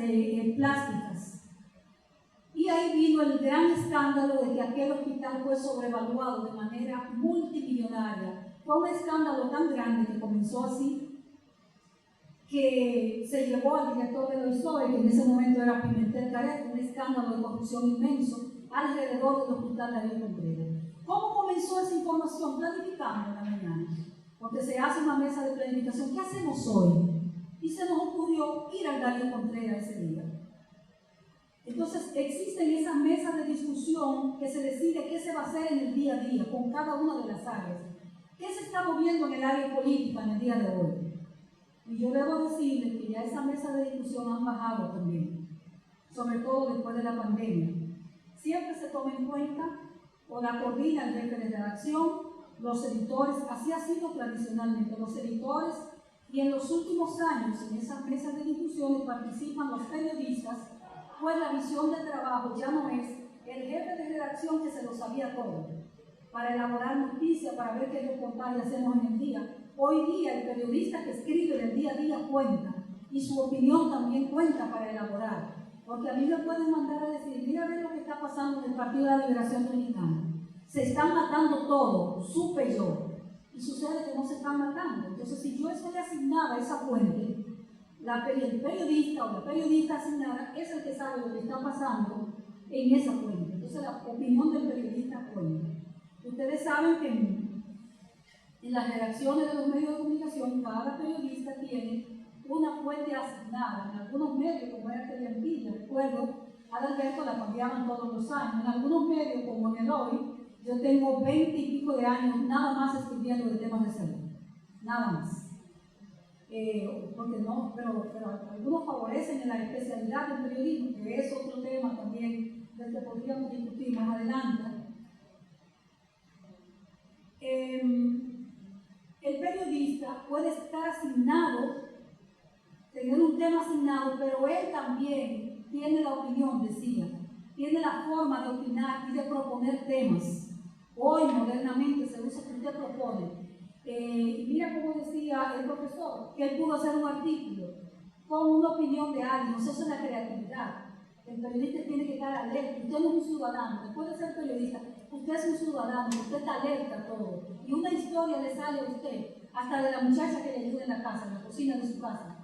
plásticas. Y ahí vino el gran escándalo de que aquel hospital fue sobrevaluado de manera multimillonaria. Fue un escándalo tan grande que comenzó así, que se llevó al director de OISOE, que en ese momento era Pimentel Caret, un escándalo de corrupción inmenso alrededor del hospital Darío Contreras. ¿Cómo comenzó esa información? Planificando en la mañana, porque se hace una mesa de planificación. ¿Qué hacemos hoy? Y se nos ocurrió ir al Darío Contreras ese día. Entonces existen esas mesas de discusión que se decide qué se va a hacer en el día a día con cada una de las áreas. ¿Qué se está moviendo en el área política en el día de hoy? Y yo debo decirles que ya esas mesas de discusión han bajado también, sobre todo después de la pandemia. Siempre se toma en cuenta o la coordina el jefe de redacción, los editores, así ha sido tradicionalmente, los editores, y en los últimos años en esas mesas de discusión participan los periodistas, pues la visión de trabajo ya no es el jefe de redacción que se lo sabía todo, para elaborar noticias, para ver qué reportaje hacemos en el día. Hoy día el periodista que escribe en el día a día cuenta, y su opinión también cuenta para elaborar. Porque a mí me pueden mandar a decir, mira a ver lo que está pasando en el Partido de la Liberación Dominicana. Se están matando todos, supe yo. Y sucede que no se están matando. Entonces, si yo estoy asignada a esa fuente, el periodista o la periodista asignada es el que sabe lo que está pasando en esa fuente. Entonces, la opinión del periodista cuenta. Ustedes saben que en las redacciones de los medios de comunicación, cada periodista tiene una fuente asignada. En algunos medios, como era Teleantilla, recuerdo, Adalberto la cambiaban todos los años. En algunos medios, como en el Hoy, yo tengo 20 y pico de años nada más escribiendo de temas de salud. Nada más. Porque no, pero algunos favorecen en la especialidad del periodismo, que es otro tema también del que podríamos discutir más adelante. El periodista puede estar asignado, tener un tema asignado, pero él también tiene la opinión, decía, tiene la forma de opinar y de proponer temas. Hoy, modernamente, se usa que usted propone. Mira cómo decía el profesor, que él pudo hacer un artículo con una opinión de alguien. Eso es la creatividad. El periodista tiene que estar alerta. Usted no es un ciudadano, después de ser periodista, usted es un ciudadano, usted está alerta a todo. Y una historia le sale a usted, hasta de la muchacha que le ayuda en la casa, en la cocina de su casa,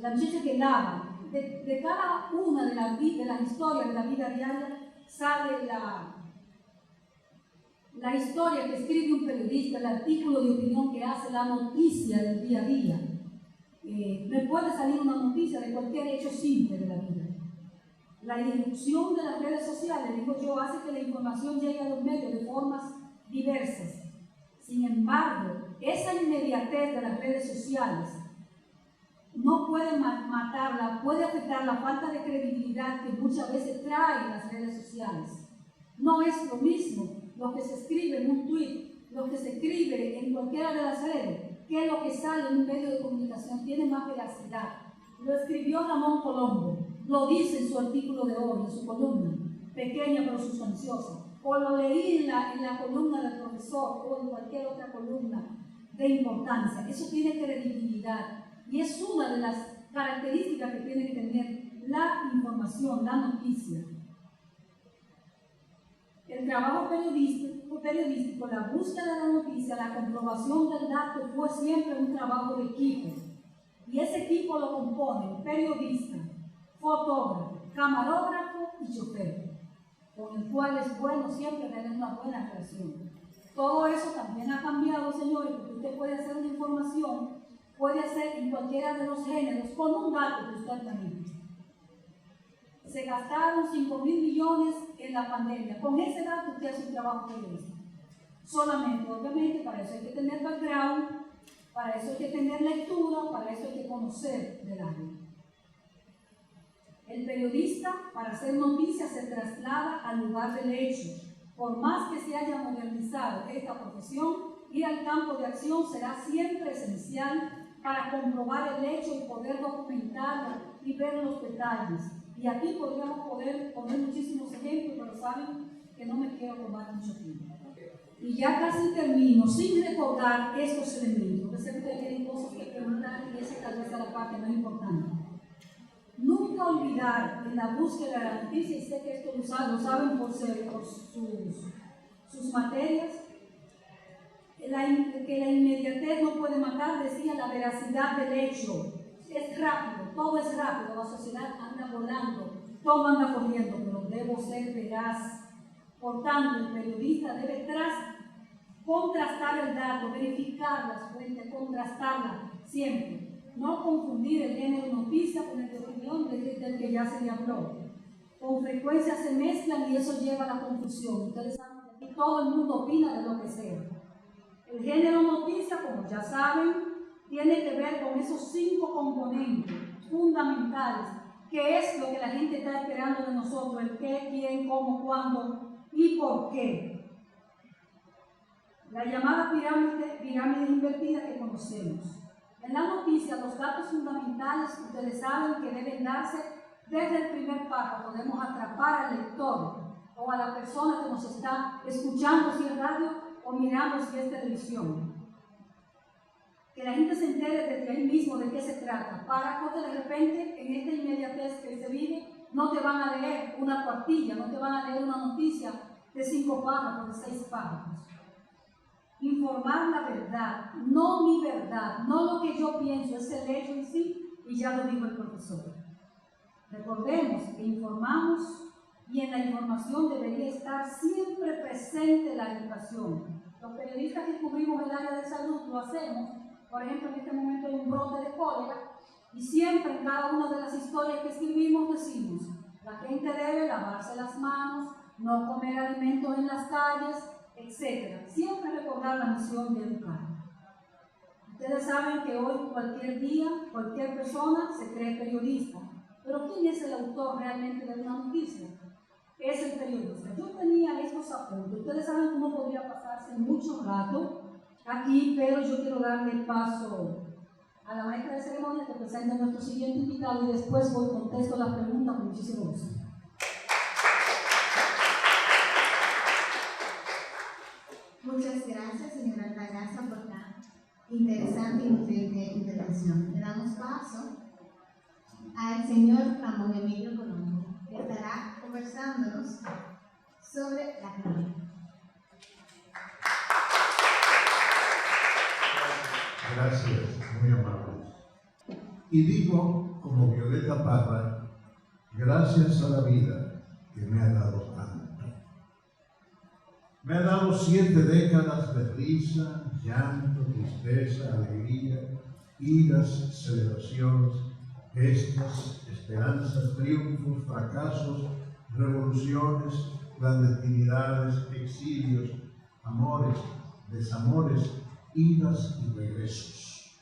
la muchacha que lava. De cada una de las historias de la vida diaria sale la historia que escribe un periodista, el artículo de opinión que hace, la noticia del día a día. Me puede salir una noticia de cualquier hecho simple de la vida. La irrupción de las redes sociales, digo yo, hace que la información llegue a los medios de formas diversas. Sin embargo, esa inmediatez de las redes sociales no puede matarla, puede afectar la falta de credibilidad que muchas veces traen las redes sociales. No es lo mismo lo que se escribe en un tweet, lo que se escribe en cualquiera de las redes, que lo que sale en un medio de comunicación tiene más veracidad. Lo escribió Ramón Colombo, lo dice en su artículo de hoy, en su columna, pequeña pero sustanciosa, o lo leí en la columna del profesor o en cualquier otra columna de importancia. Eso tiene credibilidad y es una de las características que tiene que tener la información, la noticia. trabajo periodístico, la búsqueda de la noticia, la comprobación del dato fue siempre un trabajo de equipo. Y ese equipo lo componen periodista, fotógrafo, camarógrafo y chofer, con el cual es bueno siempre tener una buena relación. Todo eso también ha cambiado, señores, porque usted puede hacer una información, puede hacer en cualquiera de los géneros, con un dato que usted maneja. Se gastaron 5.000 millones en la pandemia. Con ese dato usted hace un trabajo periodístico. Solamente, obviamente, para eso hay que tener background, para eso hay que tener lectura, para eso hay que conocer del área. El periodista, para hacer noticias, se traslada al lugar del hecho. Por más que se haya modernizado esta profesión, ir al campo de acción será siempre esencial para comprobar el hecho y poder documentarlo y ver los detalles. Y aquí podríamos poner muchísimos ejemplos, pero saben que no me quiero tomar mucho tiempo. Y ya casi termino, sin recordar estos elementos, porque sé que ustedes tienen cosas que preguntar y esa tal vez es la parte más importante. Nunca olvidar en la búsqueda de la noticia, y sé que esto lo saben por sus materias, que la inmediatez no puede matar, decía, la veracidad del hecho. Es rápido, todo es rápido, la sociedad anda volando, todo anda corriendo, pero debo ser veraz. Por tanto, el periodista debe contrastar el dato, verificar las fuentes, contrastarla siempre. No confundir el género noticia con el de opinión del que ya se le habló. Con frecuencia se mezclan y eso lleva a la confusión. Ustedes saben que aquí todo el mundo opina de lo que sea. El género noticia, como ya saben, tiene que ver con esos 5 componentes fundamentales, que es lo que la gente está esperando de nosotros: el qué, quién, cómo, cuándo y por qué. La llamada pirámide invertida que conocemos. En la noticia, los datos fundamentales, ustedes saben que deben darse desde el primer párrafo. Podemos atrapar al lector o a la persona que nos está escuchando, si es radio, o mirando, si es televisión. Que la gente se entere desde ahí mismo de qué se trata, para que de repente, en esta inmediatez que se vive, no te van a leer una cuartilla, no te van a leer una noticia de 5 párrafos, de 6 párrafos. Informar la verdad, no mi verdad, no lo que yo pienso, es el hecho en sí, y ya lo dijo el profesor. Recordemos que informamos y en la información debería estar siempre presente la educación. Los periodistas que cubrimos el área de salud lo hacemos. Por ejemplo, en este momento hay un brote de cólera y siempre en cada una de las historias que escribimos decimos: la gente debe lavarse las manos, no comer alimentos en las calles, etc. Siempre recordar la misión de educar. Ustedes saben que hoy, cualquier día, cualquier persona se cree periodista. Pero ¿quién es el autor realmente de una noticia? Es el periodista. Yo tenía estos apuntes. Ustedes saben que uno podría pasarse mucho rato aquí, pero yo quiero darle el paso a la maestra de ceremonia que presente a nuestro siguiente invitado y después voy y contesto las preguntas con muchísimo gusto. Muchas gracias, señora Altagracia, por tan interesante y nutriente intervención. Le damos paso al señor Ramón Emilio Colombo, que estará conversándonos sobre la crónica. Gracias, muy amables. Y digo, como Violeta Parra, gracias a la vida que me ha dado tanto. Me ha dado 7 décadas de risa, llanto, tristeza, alegría, iras, celebraciones, gestas, esperanzas, triunfos, fracasos, revoluciones, clandestinidades, exilios, amores, desamores, idas y regresos.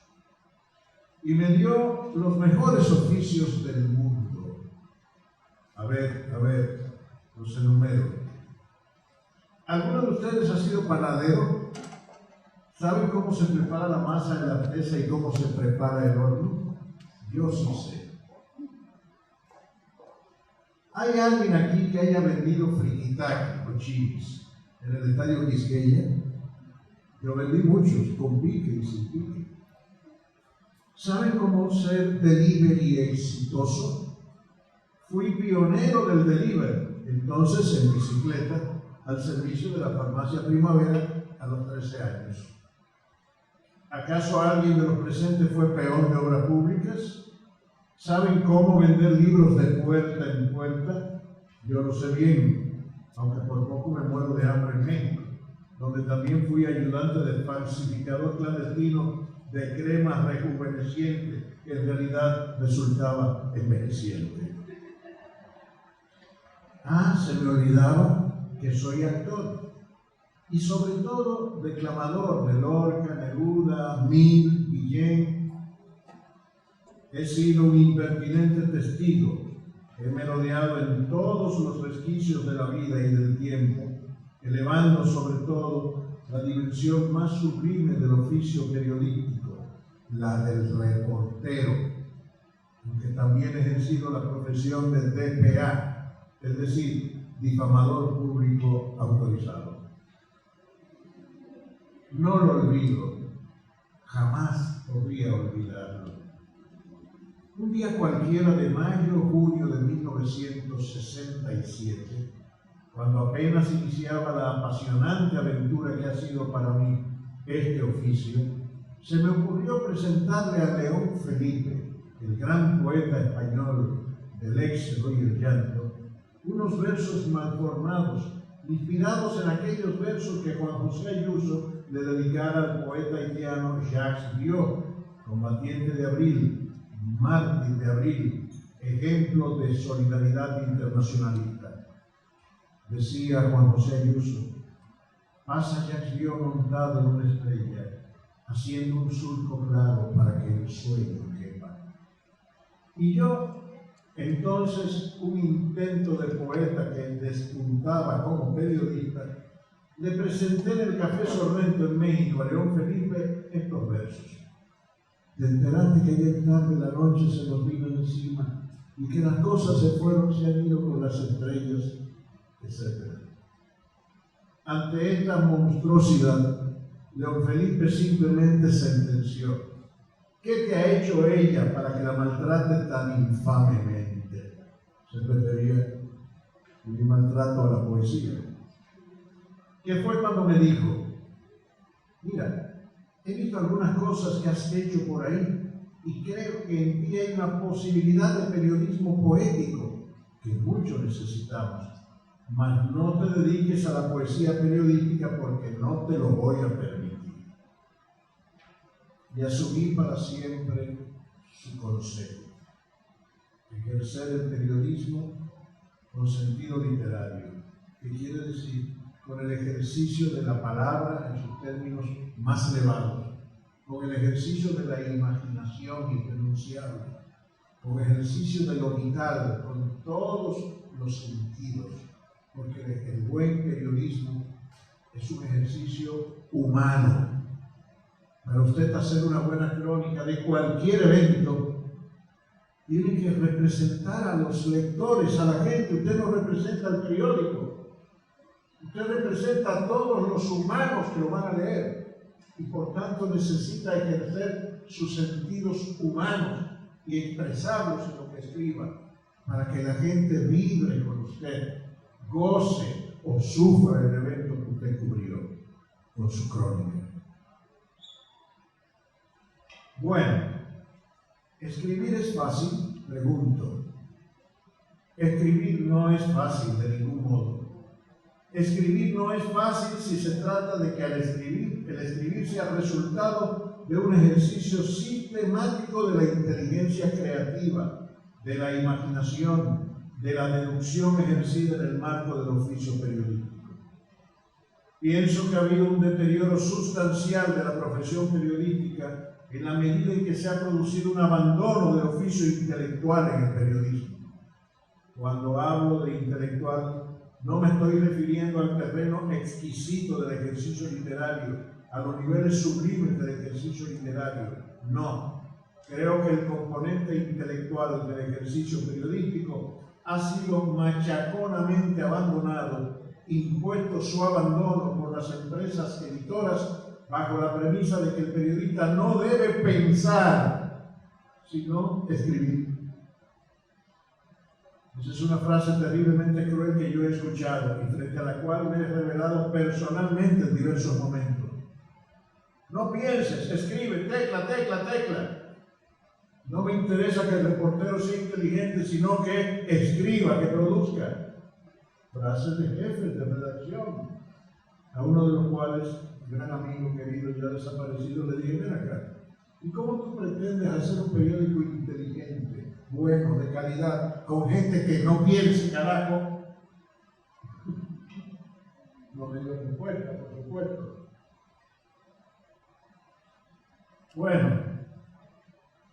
Y me dio los mejores oficios del mundo. A ver, los enumero. ¿Alguno de ustedes ha sido panadero? ¿Saben cómo se prepara la masa en la presa y cómo se prepara el horno? Yo sí sé. ¿Hay alguien aquí que haya vendido friquitaki o chips en el estadio Quisqueya? Yo vendí muchos, con pique y sin pique. ¿Saben cómo ser delivery exitoso? Fui pionero del delivery. Entonces, en bicicleta, al servicio de la farmacia Primavera a los 13 años. ¿Acaso alguien de los presentes fue peón de obras públicas? ¿Saben cómo vender libros de puerta en puerta? Yo lo sé bien, aunque por poco me muero de hambre en México, donde también fui ayudante de falsificador clandestino de cremas rejuvenecientes que en realidad resultaba envejeciente. Se me olvidaba que soy actor y sobre todo declamador de Lorca, Neruda, Mil, Guillén. He sido un impertinente testigo. He merodeado en todos los resquicios de la vida y del tiempo, elevando sobre todo la dimensión más sublime del oficio periodístico, la del reportero, aunque también he ejercido la profesión de DPA, es decir, difamador público autorizado. No lo olvido, jamás podría olvidarlo. Un día cualquiera de mayo o junio de 1967, cuando apenas iniciaba la apasionante aventura que ha sido para mí este oficio, se me ocurrió presentarle a León Felipe, el gran poeta español del éxodo y el llanto, unos versos malformados, inspirados en aquellos versos que Juan José Ayuso le dedicara al poeta haitiano Jacques Viot, combatiente de abril, mártir de abril, ejemplo de solidaridad internacionalista. Decía Juan José Ayuso: pasa Jacques Viot montado en una estrella, haciendo un surco claro para que el sueño quepa. Y yo, entonces, un intento de poeta que despuntaba como periodista, le presenté en el Café Sorrento en México a León Felipe estos versos. Te enteraste que ayer tarde la noche se nos vino encima y que las cosas se han ido con las estrellas, etc. Ante esta monstruosidad, León Felipe simplemente sentenció: ¿qué te ha hecho ella para que la maltrate tan infamemente? Se refería a mi maltrato a la poesía. Que fue cuando me dijo: mira, he visto algunas cosas que has hecho por ahí y creo que en ti hay una posibilidad de periodismo poético que mucho necesitamos, mas no te dediques a la poesía periodística porque no te lo voy a permitir. Y asumí para siempre su consejo: ejercer el periodismo con sentido literario, que quiere decir con el ejercicio de la palabra en sus términos más elevados, con el ejercicio de la imaginación irrenunciable, con el ejercicio de lo vital, con todos los sentidos, porque el buen periodismo es un ejercicio humano. Para usted hacer una buena crónica de cualquier evento, tiene que representar a los lectores, a la gente. Usted no representa al periódico. Usted representa a todos los humanos que lo van a leer y por tanto necesita ejercer sus sentidos humanos y expresarlos en lo que escriba para que la gente vibre con usted, goce o sufra el evento que usted cubrió con su crónica. Bueno, ¿escribir es fácil? Pregunto. Escribir no es fácil de ningún modo. Escribir no es fácil si se trata de que el escribir sea resultado de un ejercicio sistemático de la inteligencia creativa, de la imaginación, de la deducción ejercida en el marco del oficio periodístico. Pienso que ha habido un deterioro sustancial de la profesión periodística en la medida en que se ha producido un abandono del oficio intelectual en el periodismo. Cuando hablo de intelectual, no me estoy refiriendo al terreno exquisito del ejercicio literario, a los niveles sublimes del ejercicio literario. No. Creo que el componente intelectual del ejercicio periodístico ha sido machaconamente abandonado, impuesto su abandono por las empresas editoras bajo la premisa de que el periodista no debe pensar, sino escribir. Esa es una frase terriblemente cruel que yo he escuchado y frente a la cual me he revelado personalmente en diversos momentos. No pienses, escribe, tecla, tecla, tecla. No me interesa que el reportero sea inteligente, sino que escriba, que produzca. Frases de jefes de redacción, a uno de los cuales, un gran amigo querido ya desaparecido, le dije: ven acá, ¿y cómo tú pretendes hacer un periódico inteligente, bueno, de calidad, con gente que no piense, carajo? No me dio respuesta, por supuesto. Bueno,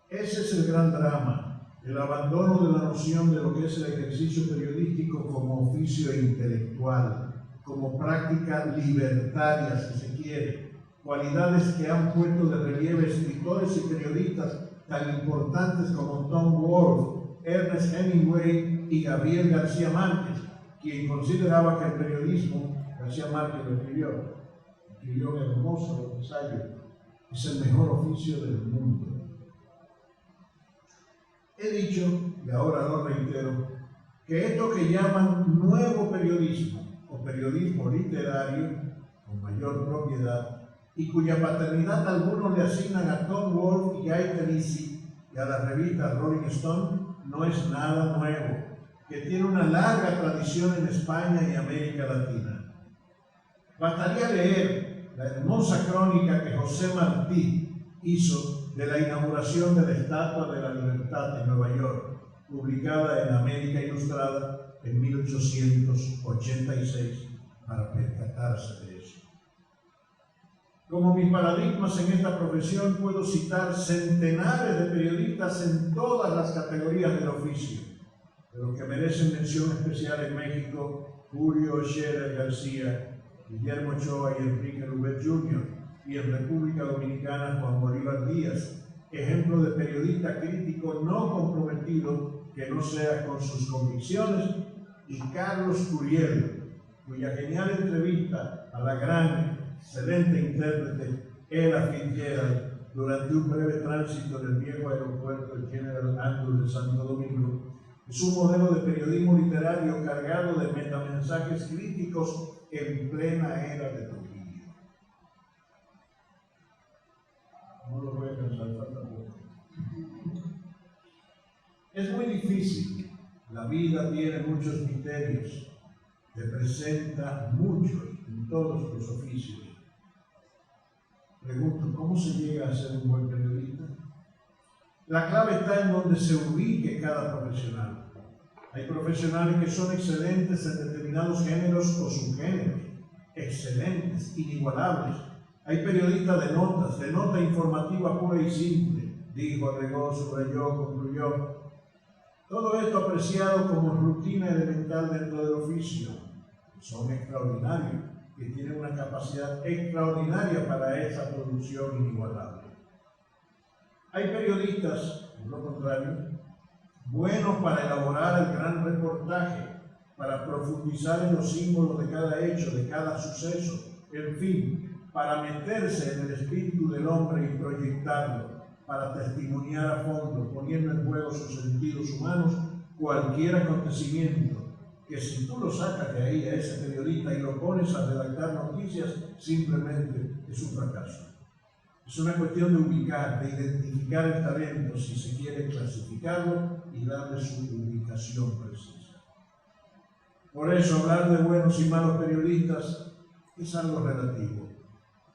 ese es el gran drama, el abandono de la noción de lo que es el ejercicio periodístico como oficio intelectual, como práctica libertaria, si se quiere, cualidades que han puesto de relieve escritores y periodistas tan importantes como Tom Wolfe, Ernest Hemingway y Gabriel García Márquez, quien consideraba que el periodismo, García Márquez lo escribió un hermoso ensayo, es el mejor oficio del mundo. He dicho, y ahora lo reitero, que esto que llaman nuevo periodismo o periodismo literario con mayor propiedad y cuya paternidad algunos le asignan a Tom Wolfe y Guy Tennessee y a la revista Rolling Stone, no es nada nuevo, que tiene una larga tradición en España y América Latina. Bastaría leer la hermosa crónica que José Martí hizo de la inauguración de la Estatua de la Libertad en Nueva York, publicada en América Ilustrada en 1886, para percatarse de eso. Como mis paradigmas en esta profesión, puedo citar centenares de periodistas en todas las categorías del oficio, de los que merecen mención especial en México: Julio Scherer García, Guillermo Ochoa y Enrique Lubet Jr., y en República Dominicana Juan Bolívar Díaz, ejemplo de periodista crítico no comprometido que no sea con sus convicciones, y Carlos Curiel, cuya genial entrevista a la gran, excelente intérprete Ella Fitzgerald durante un breve tránsito en el viejo aeropuerto del General Andrews de Santo Domingo es un modelo de periodismo literario cargado de metamensajes críticos en plena era de Trujillo. No lo voy a cansar, falta poco. Es muy difícil. La vida tiene muchos misterios. Te presenta muchos en todos los oficios. Pregunto, ¿cómo se llega a ser un buen periodista? La clave está en donde se ubique cada profesional. Hay profesionales que son excelentes en determinados géneros o subgéneros, excelentes, inigualables. Hay periodistas de nota informativa pura y simple, dijo, agregó, subrayó, concluyó. Todo esto apreciado como rutina elemental dentro del oficio. Son extraordinarios, que tienen una capacidad extraordinaria para esa producción inigualable. Hay periodistas, por lo contrario, buenos para elaborar el gran reportaje, para profundizar en los símbolos de cada hecho, de cada suceso, en fin, para meterse en el espíritu del hombre y proyectarlo, para testimoniar a fondo, poniendo en juego sus sentidos humanos, cualquier acontecimiento, que si tú lo sacas de ahí a ese periodista y lo pones a redactar noticias, simplemente es un fracaso. Es una cuestión de ubicar, de identificar el talento, si se quiere clasificarlo y darle su ubicación precisa. Por eso, hablar de buenos y malos periodistas es algo relativo.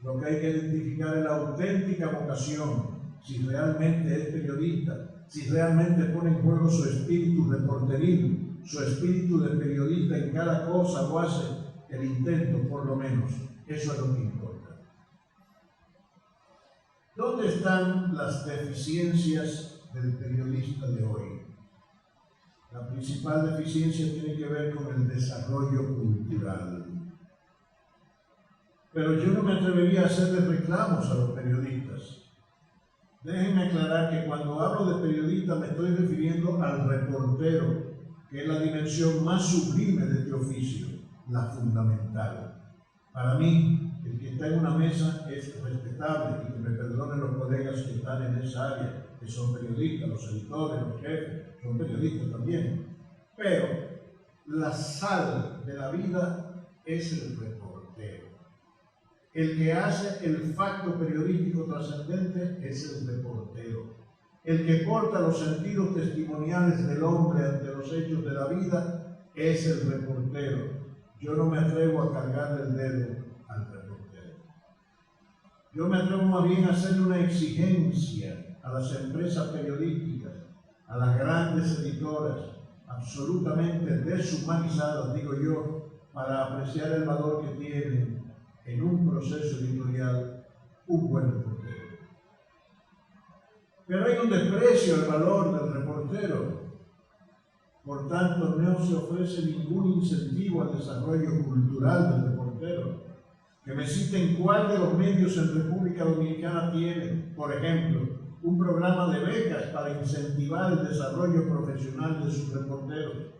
Lo que hay que identificar es la auténtica vocación, si realmente es periodista, si realmente pone en juego su espíritu reporteril, su espíritu de periodista en cada cosa, o hace el intento, por lo menos. Eso es lo que importa. ¿Dónde están las deficiencias del periodista de hoy? La principal deficiencia tiene que ver con el desarrollo cultural. Pero yo no me atrevería a hacerle reclamos a los periodistas. Déjenme aclarar que cuando hablo de periodista me estoy refiriendo al reportero, que es la dimensión más sublime de este oficio, la fundamental. Para mí, el que está en una mesa es respetable, y que me perdonen los colegas que están en esa área, que son periodistas, los editores, los jefes, son periodistas también. Pero la sal de la vida es el reportero. El que hace el facto periodístico trascendente es el reportero. El que porta los sentidos testimoniales del hombre ante los hechos de la vida es el reportero. Yo no me atrevo a cargarle el dedo al reportero. Yo me atrevo más bien a hacerle una exigencia a las empresas periodísticas, a las grandes editoras, absolutamente deshumanizadas, digo yo, para apreciar el valor que tiene en un proceso editorial un buen reportero. Pero hay un desprecio al valor del reportero. Por tanto, no se ofrece ningún incentivo al desarrollo cultural del reportero. Que me citen cuál de los medios en República Dominicana tiene, por ejemplo, un programa de becas para incentivar el desarrollo profesional de sus reporteros.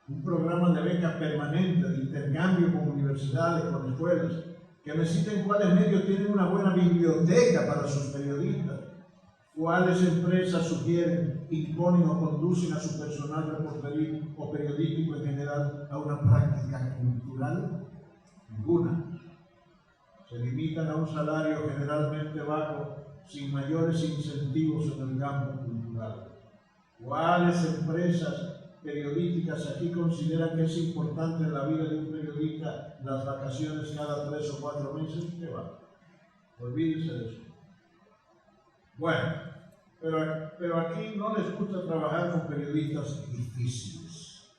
Un programa de becas permanente, de intercambio con universidades, con escuelas. Que me citen cuáles medios tienen una buena biblioteca para sus periodistas. ¿Cuáles empresas sugieren, imponen o conducen a su personal reporteril o periodístico en general a una práctica cultural? Ninguna. Se limitan a un salario generalmente bajo, sin mayores incentivos en el campo cultural. ¿Cuáles empresas periodísticas aquí consideran que es importante en la vida de un periodista las vacaciones cada 3 o 4 meses? ¿Qué va? Olvídense de eso. Bueno, pero aquí no les gusta trabajar con periodistas difíciles.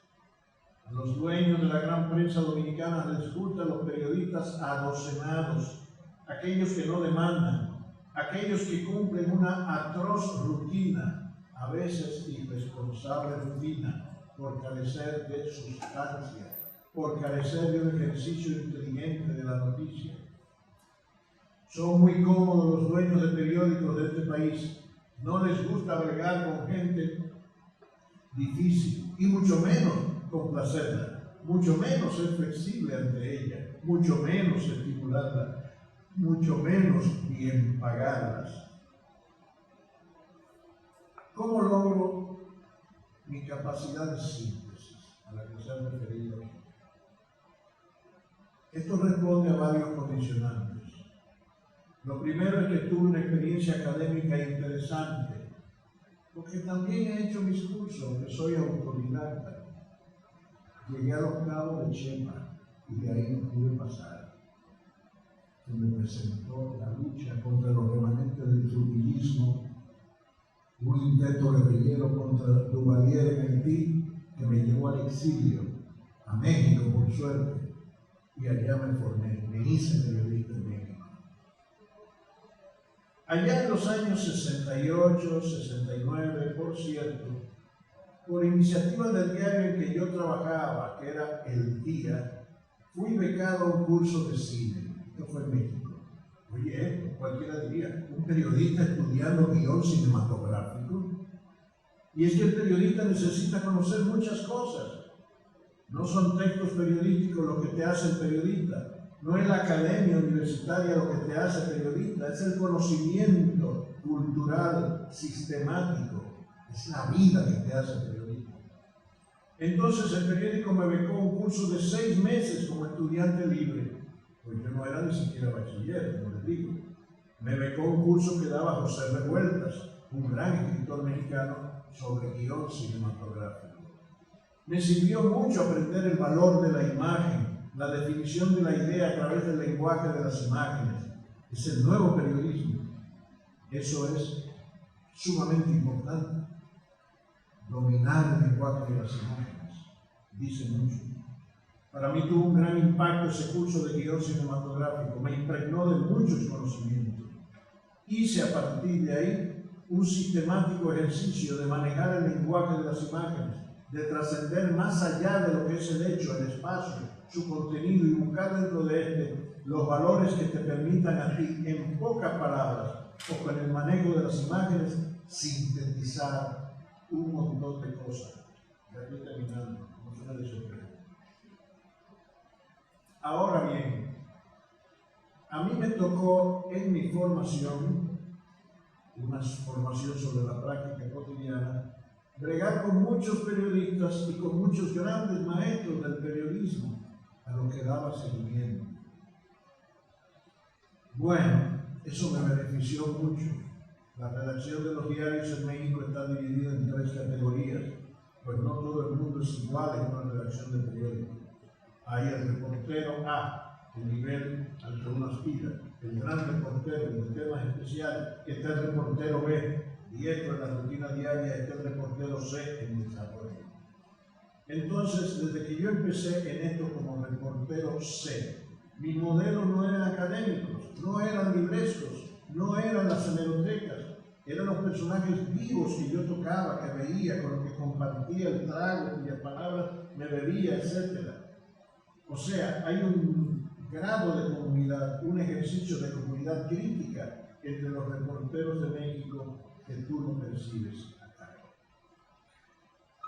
A los dueños de la gran prensa dominicana les gustan los periodistas adocenados, aquellos que no demandan, aquellos que cumplen una atroz rutina, a veces irresponsable rutina, por carecer de sustancia, por carecer de un ejercicio inteligente de la noticia. Son muy cómodos los dueños de periódicos de este país. No les gusta bregar con gente difícil y mucho menos complacerla, mucho menos ser flexible ante ella, mucho menos estimularla, mucho menos bien pagarlas. ¿Cómo logro mi capacidad de síntesis a la que se ha referido? Esto responde a varios condicionantes. Lo primero es que tuve una experiencia académica interesante, porque también he hecho mis cursos, que soy autodidacta. Llegué al octavo de Chema y de ahí no pude pasar. Se me presentó la lucha contra los remanentes del trujillismo, un intento guerrillero contra Duvalier en Haití que me llevó al exilio, a México por suerte, y allá me formé, me hice periodista en México. Allá en los años 68, 69, por cierto, por iniciativa del diario en que yo trabajaba, que era El Día, fui becado a un curso de cine. Esto fue en México. Oye, cualquiera diría, un periodista estudiando guión cinematográfico. Y es que el periodista necesita conocer muchas cosas. No son textos periodísticos lo que te hacen periodista. No es la academia universitaria lo que te hace periodista, es el conocimiento cultural, sistemático, es la vida que te hace periodista. Entonces el periódico me becó un curso de 6 meses como estudiante libre, pues yo no era ni siquiera bachiller, como les digo. Me becó un curso que daba José Revueltas, un gran escritor mexicano, sobre guión cinematográfico. Me sirvió mucho aprender el valor de la imagen, la definición de la idea a través del lenguaje de las imágenes. Es el nuevo periodismo. Eso es sumamente importante. Dominar el lenguaje de las imágenes dice mucho. Para mí tuvo un gran impacto ese curso de guión cinematográfico. Me impregnó de muchos conocimientos. Hice a partir de ahí un sistemático ejercicio de manejar el lenguaje de las imágenes, de trascender más allá de lo que es el hecho, el espacio, su contenido, y buscar dentro de este los valores que te permitan a ti, en pocas palabras o con el manejo de las imágenes, sintetizar un montón de cosas. Ya estoy terminando, no se me desesperen. Ahora bien, a mí me tocó en mi formación, una formación sobre la práctica cotidiana, bregar con muchos periodistas y con muchos grandes maestros del periodismo a lo que daba seguimiento. Bueno, eso me benefició mucho. La redacción de los diarios en México está dividida en 3 categorías, pues no todo el mundo es igual en una redacción de periódico. Hay el reportero A, el nivel al que uno aspira, el gran reportero de temas especiales, está el reportero B, y esto en la rutina diaria está el reportero C en desarrollo. Entonces, desde que yo empecé en esto como reportero C, mi modelo no eran académicos, no eran librescos, no eran las hemerotecas, eran los personajes vivos que yo tocaba, que veía, con los que compartía el trago, cuyas palabras me bebía, etc. O sea, hay un grado de comunidad, un ejercicio de comunidad crítica entre los reporteros de México que tú no percibes acá.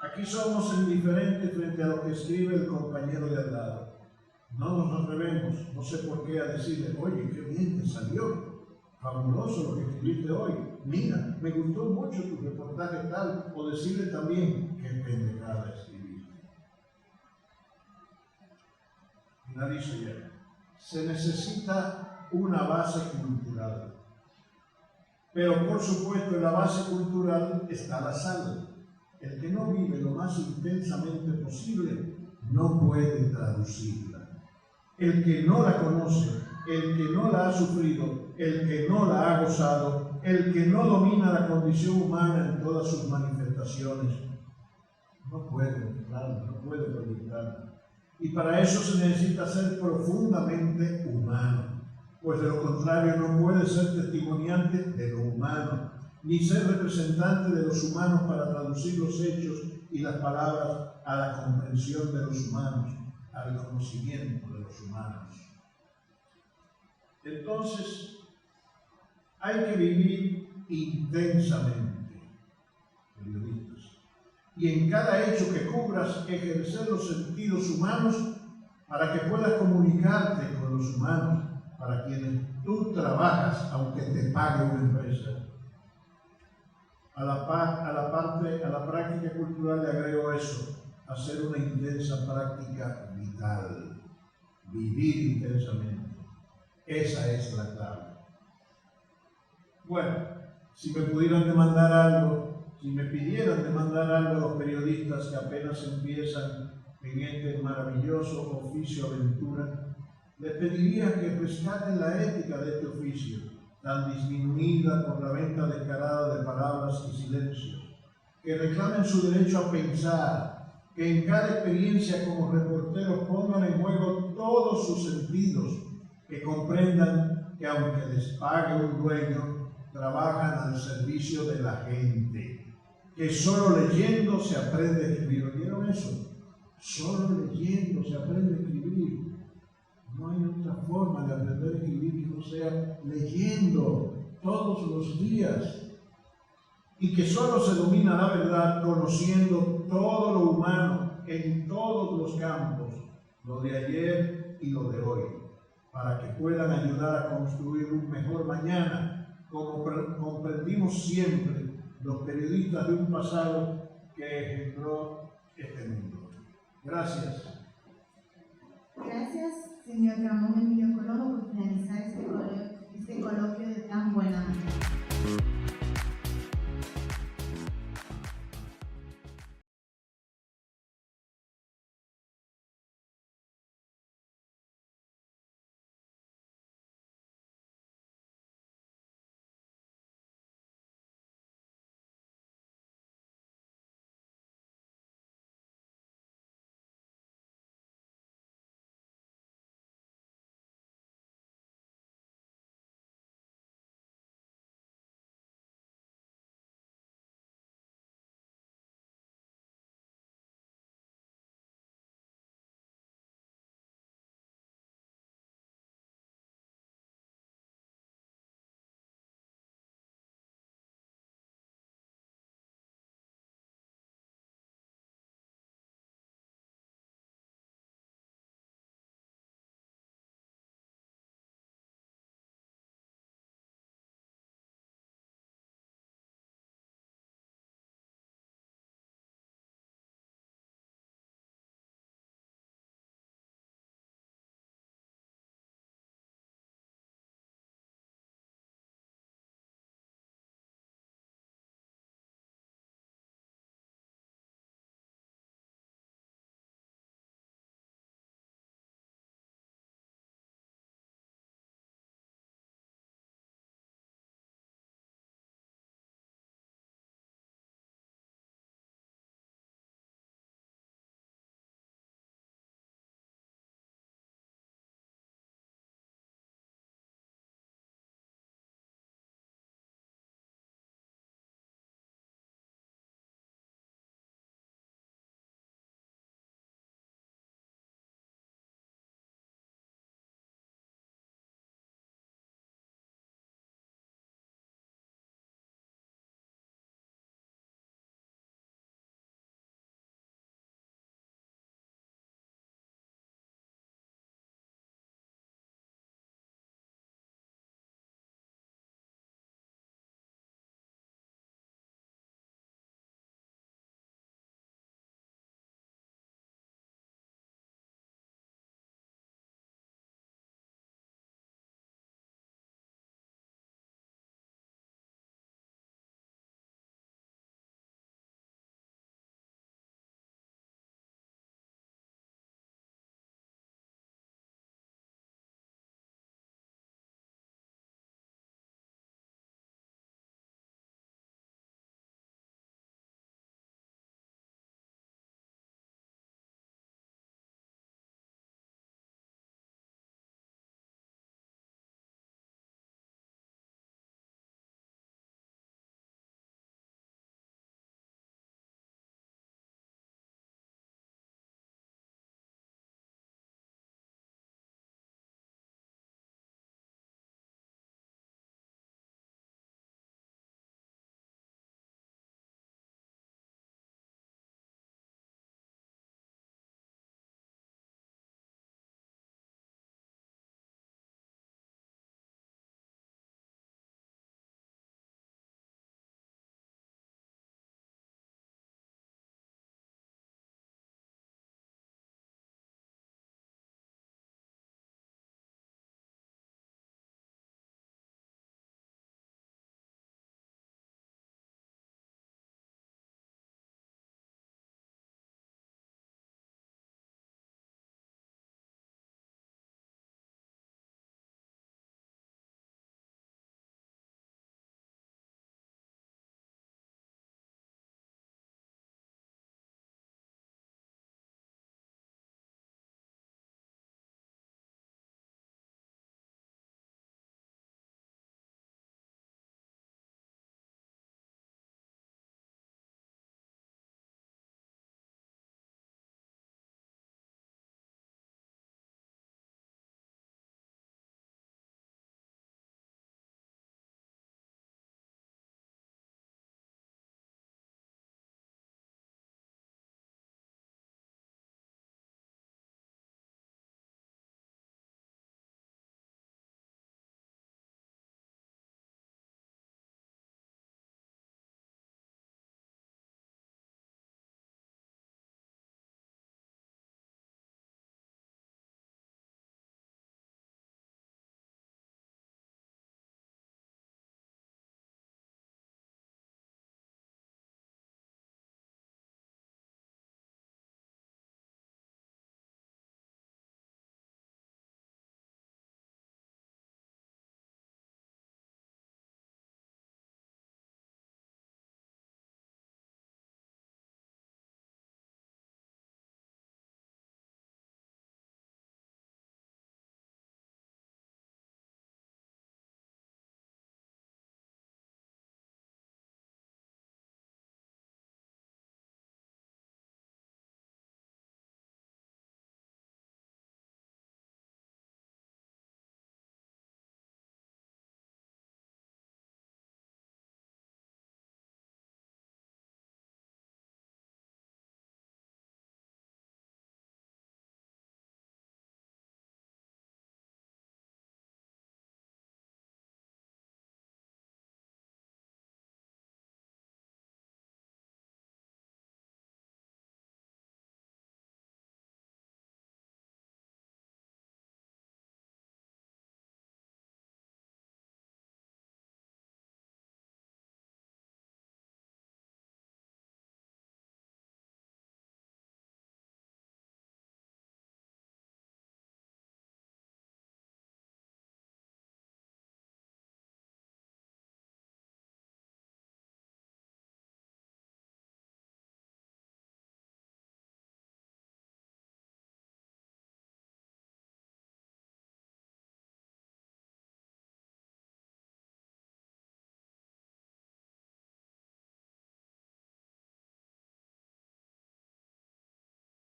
Aquí somos indiferentes frente a lo que escribe el compañero de al lado. No nos atrevemos, no sé por qué, a decirle, oye, qué bien te salió, fabuloso lo que escribiste hoy, mira, me gustó mucho tu reportaje tal, o decirle también, qué pendejada escribiste. Finalizo ya. Se necesita una base cultural, pero por supuesto en la base cultural está la sal. El que no vive lo más intensamente posible no puede traducirla. El que no la conoce, el que no la ha sufrido, el que no la ha gozado, el que no domina la condición humana en todas sus manifestaciones, no puede entrarla, no puede proyectarla. Y para eso se necesita ser profundamente humano, pues de lo contrario no puede ser testimoniante de lo humano, ni ser representante de los humanos para traducir los hechos y las palabras a la comprensión de los humanos, al conocimiento de los humanos. Entonces, hay que vivir intensamente, periodistas, y en cada hecho que cubras ejercer los sentidos humanos para que puedas comunicarte con los humanos para quienes tú trabajas, aunque te pague una empresa. A la práctica cultural le agrego eso, hacer una intensa práctica vital, vivir intensamente. Esa es la clave. Bueno, si me pudieran demandar algo, si me pidieran demandar algo a los periodistas que apenas empiezan en este maravilloso oficio aventura, les pediría que rescaten la ética de este oficio, tan disminuida por la venta descarada de palabras y silencios, que reclamen su derecho a pensar, que en cada experiencia como reporteros pongan en juego todos sus sentidos, que comprendan que aunque les pague un dueño, trabajan al servicio de la gente, que solo leyendo se aprende a escribir. ¿Oyeron eso? Solo leyendo se aprende a escribir. No hay otra forma de aprender a escribir que no sea leyendo todos los días. Y que solo se domina la verdad conociendo todo lo humano en todos los campos, lo de ayer y lo de hoy, para que puedan ayudar a construir un mejor mañana, como comprendimos siempre los periodistas de un pasado que engendró este mundo. Gracias. Gracias, señor Ramón Emilio Colombo, por finalizar este coloquio de tan buena manera.